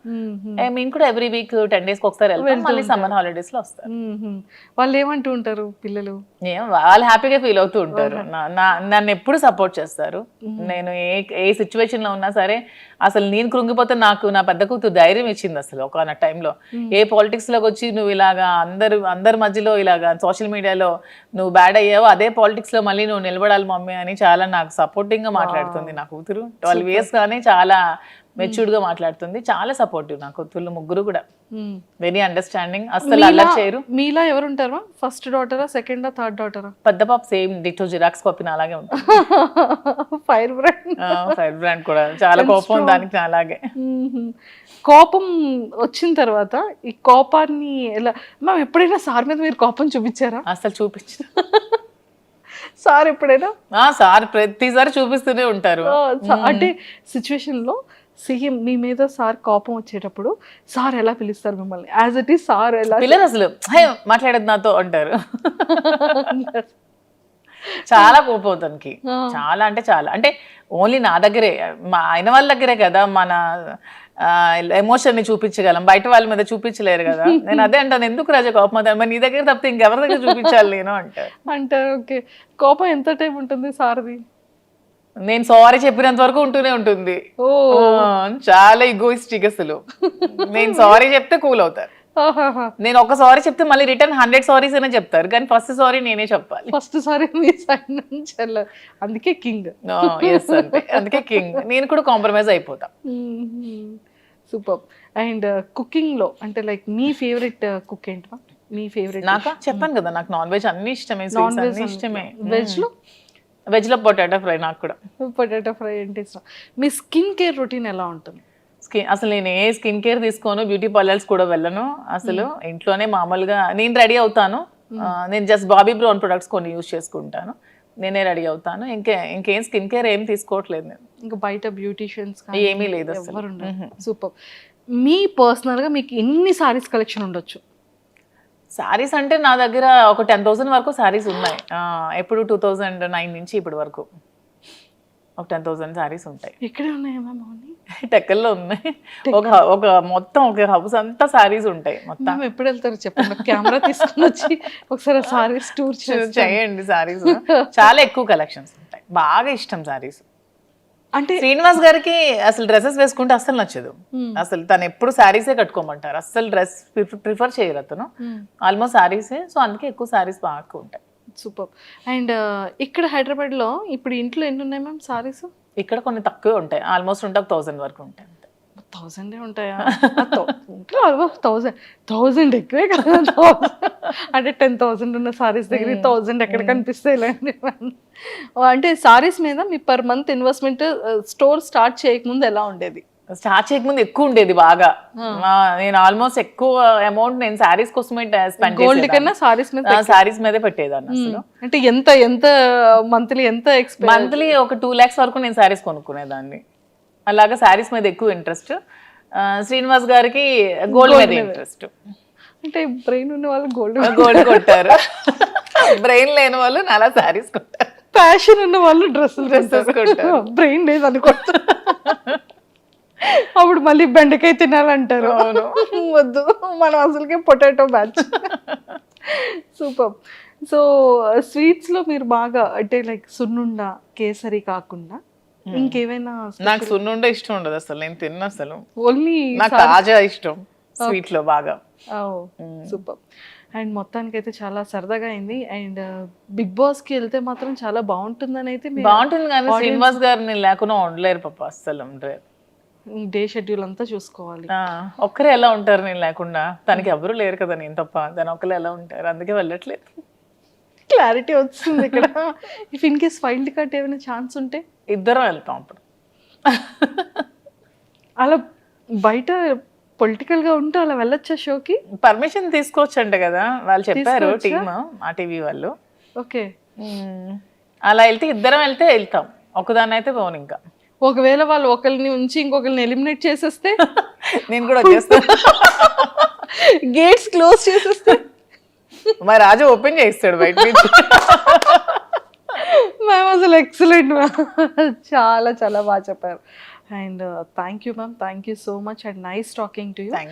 మేము కూడా ఎవ్రీ వీక్ 10 days ఒకసారి వెళ్తాం, మళ్ళీ సమ్మర్ హాలిడేస్ లో వస్తారు. వాళ్ళు ఏమంటూ ఉంటారు పిల్లలు? వాళ్ళు హ్యాపీగా ఫీల్ అవుతూ ఉంటారు, నన్ను ఎప్పుడు సపోర్ట్ చేస్తారు. నేను ఏ సిచ్యువేషన్ లో ఉన్నా సరే, అసలు నేను కృంగిపోతే నాకు నా పెద్ద కూతురు ధైర్యం ఇచ్చింది. అసలు ఒక టైంలో ఏ పాలిటిక్స్ లోకి వచ్చి నువ్వు ఇలాగా అందరి మధ్యలో ఇలాగా సోషల్ మీడియాలో నువ్వు బ్యాడ్ అయ్యావు, అదే పాలిటిక్స్ లో మళ్ళీ నువ్వు నిలబడాలి మమ్మీ అని చాలా నాకు సపోర్టింగ్ గా మాట్లాడుతుంది నా కూతురు. 12 years గానే చాలా మెచ్యూర్డ్ గా మాట్లాడుతుంది, చాలా సపోర్టివ్ నా కూతుర్లు 3 కూడా. వెరీ అండర్స్టాండింగ్, అసలు అల్లరి చేయరు. మీలా ఎవరు ఉంటారు? ఫస్ట్ డాటరా, సెకండా, థర్డ్ డాటరా? పెద్ద పాప సేమ్ డిటో జిరాక్స్ కాపీ అలాగే ఉంటుంది. ఫైర్ బ్రాండ్ కూడా చాలా కోపం దానికి అలాగే. కోపం వచ్చిన తర్వాత ఈ కోపాన్ని ఎలా మ్యామ్, ఎప్పుడైనా సార్ మీద మీరు కోపం చూపించారా? అసలు చూపించు సార్ ఎప్పుడైనా? సార్ ప్రతిసారి చూపిస్తూనే ఉంటారు. అంటే సిచ్యువేషన్ లో సీఎం మీ మీద సార్ కోపం వచ్చేటప్పుడు సార్ ఎలా పిలుస్తారు మిమ్మల్ని? యాజ్ ఇట్ ఈస్ సార్ ఎలా పిల్లలు అసలు మాట్లాడేది నాతో అంటారు. చాలా కోపం తనకి, చాలా అంటే చాలా. అంటే ఓన్లీ నా దగ్గరే, మా ఆయన వాళ్ళ దగ్గరే కదా మన ఎమోషన్ ని చూపించగలం, బయట వాళ్ళ మీద చూపించలేరు కదా. నేను అదే అంటాను, ఎందుకు రాజా కోపం అవుతాను, మరి నీ దగ్గర తప్పితే ఇంకెవరి దగ్గర చూపించాలి నేను అంటారు. ఓకే, కోపం ఎంత టైం ఉంటుంది సార్ది? నేను సారీ చెప్పినంత వరకు ఉంటూనే ఉంటుంది. చాలా ఈగోయిస్టిక్ అసలు. నేను సారీ చెప్తే కూల్ అవుతారు, నేను ఒక సారీ చెప్తే మళ్ళీ రిటర్న్ 100 saries అయినా చెప్తారు, కానీ ఫస్ట్ సారీ నేనే చెప్పాలి. ఫస్ట్ సారీ మీ సైడ్ నుంచి, అందుకే కింగ్. అందుకే కింగ్. నేను కూడా కాంప్రమైజ్ అయిపోతా. సూపర్. అండ్ కుకింగ్ లో అంటే లైక్ మీ ఫేవరెట్ కుక్ ఏంటి? మీ ఫేవరెట్? నాకు చెప్పాను కదా, నాకు నాన్ వెజ్ అన్ని ఇష్టమే. వెజ్ లో పొటాటో ఫ్రై. నాకు కూడా పొటాటో ఫ్రై అంటే ఇష్టం. మీ స్కిన్ కేర్ రొటీన్ ఎలా ఉంటుంది? అసలు నేను ఏ స్కిన్ కేర్ తీసుకోను, బ్యూటీ పార్లర్స్ కూడా వెళ్ళను. అసలు ఇంట్లోనే మామూలుగా నేను రెడీ అవుతాను. నేను జస్ట్ బాబీ బ్రౌన్ ప్రొడక్ట్స్ కొన్ని యూజ్ చేసుకుంటాను, నేనే రెడీ అవుతాను. ఇంకేం స్కిన్ కేర్ ఏం తీసుకోవట్లేదు నేను. ఇంకా బయట బ్యూటీషియన్స్ ఏమీ లేదు. సూపర్. మీ పర్సనల్గా మీకు ఎన్ని సారీస్ కలెక్షన్ ఉండొచ్చు? శారీస్ అంటే నా దగ్గర ఒక 10,000 వరకు శారీస్ ఉన్నాయి. ఎప్పుడు 2009 నుంచి ఇప్పటి వరకు ఒక 10,000 శారీస్ ఉంటాయి. ఎక్కడే ఉన్నాయా మ్యామ్ అవన్నీ? టెక్కల్లో ఉన్నాయి. ఒక మొత్తం ఒక హౌస్ అంతా శారీస్ ఉంటాయి మొత్తం. మ్యామ్ ఎప్పుడు వెళ్తారు చెప్పండి, కెమెరా తీసుకుని వచ్చి ఒకసారి సారీస్ టూర్ చేయండి. శారీస్ చాలా ఎక్కువ కలెక్షన్స్ ఉంటాయి. బాగా ఇష్టం శారీస్. అంటే శ్రీనివాస్ గారికి అసలు డ్రెస్సెస్ వేసుకుంటే అస్సలు నచ్చదు. అసలు తను ఎప్పుడు శారీసే కట్టుకోమంటారు, అస్సలు డ్రెస్ ప్రిఫర్ చేయరు అతను. ఆల్మోస్ట్ శారీసే. సో అందుకే ఎక్కువ శారీస్ బాగా ఉంటాయి. సూపర్. అండ్ ఇక్కడ హైదరాబాద్లో ఇప్పుడు ఇంట్లో ఎన్ని ఉన్నాయి మ్యామ్ సారీస్? ఇక్కడ కొన్ని తక్కువే ఉంటాయి. ఆల్మోస్ట్ ఉంటే 1,000 వరకు ఉంటాయి. 1,000 ఉంటాయా? 1,000 ఎక్కువే కదా. అంటే 10,000 ఉన్న సారీస్ దగ్గర 1,000 ఎక్కడ కనిపిస్తాయి? అంటే సారీస్ మీద మీ per month investment store start చేయకముందు ఎలా ఉండేది? స్టార్ట్ చేయకముందు ఎక్కువ ఉండేది బాగా. నేను ఆల్మోస్ట్ ఎక్కువ అమౌంట్ నేను శారీస్ కోసమే స్పెండ్ గోల్డ్ కన్నా శారీస్ మీదే పెట్టేదాన్ని అసలు. అంటే ఎంత మంత్లీ మంత్లీ ఒక 2 lakhs వరకు నేను శారీస్ కొనుక్కునేదాన్ని. అలాగా శారీస్ మీద ఎక్కువ ఇంట్రెస్ట్. శ్రీనివాస్ గారికి గోల్డ్ మీద ఇంట్రెస్ట్. అంటే బ్రెయిన్ ఉన్న వాళ్ళు గోల్డ్ కొట్టారు, బ్రెయిన్ లేని వాళ్ళు అలా శారీస్ కొట్టారు. ప్యాషన్ ఉన్న వాళ్ళు డ్రెస్సెస్ కొట్టారు. బ్రెయిన్ లేదు అనుకుంటారు. అప్పుడు మళ్ళీ బెండకాయ తినాలంటారు. వద్దు, మనం అసలుకే potato batch. Super. So sweets లో మీరు బాగా అంటే లైక్ సున్నుండ, కేసరి కాకుండా ఇంకేమైనా? నాకు సున్నుండ ఇష్టం ఉండదు అసలు, నేను తిన్న అసలు. ఓన్లీ నాకు తాజా ఇష్టం స్వీట్ లో బాగా. సూపర్. అండ్ మొత్తానికి అయితే చాలా సరదాగా అయింది. అండ్ బిగ్ బాస్ కి వెళ్తే మాత్రం చాలా బాగుంటుందని అయితే బాగుంటుంది, కానీ శ్రీనివాస్ గారిని లేకుండా ఉండలేరు పాప, అస్సలు ఉండలేరు. డే షెడ్యూల్ అంతా చూసుకోవాలి. ఒక్కరే ఎలా ఉంటారు నేను లేకుండా? తనకి ఎవరు లేరు కదా నేను తప్ప, దాని ఒక్కరు ఎలా ఉంటారు? అందుకే వెళ్ళట్లేదు. క్లారిటీ వచ్చింది ఇక్కడ. If in case wild card ఏమైనా ఛాన్స్ ఉంటే ఇద్దరం వెళ్తాం అప్పుడు. అలా బయట పొలిటికల్ గా ఉంటే అలా వెళ్ళొచ్చా షోకి? పర్మిషన్ తీసుకోవచ్చు అంట కదా వాళ్ళు చెప్పారు, టీమ్ ఆ టీవీ వాళ్ళు. ఓకే. అలా వెళ్తే ఇద్దరం వెళ్తాం, ఒకదాన్ని అయితే పోను. ఇంకా ఒకవేళ వాళ్ళు ఒకరిని ఉంచి ఇంకొకరిని ఎలిమినేట్ చేసేస్తే నేను కూడా వచ్చేస్తాను. గేట్స్ క్లోజ్ చేసేస్తే మా రాజు ఓపెన్ చేస్తాడు బయట నుంచి. మ్యామ్ అసలు ఎక్సలెంట్ మ్యామ్, చాలా చాలా బాగా చెప్పారు. And thank you ma'am, thank you so much and nice talking to you.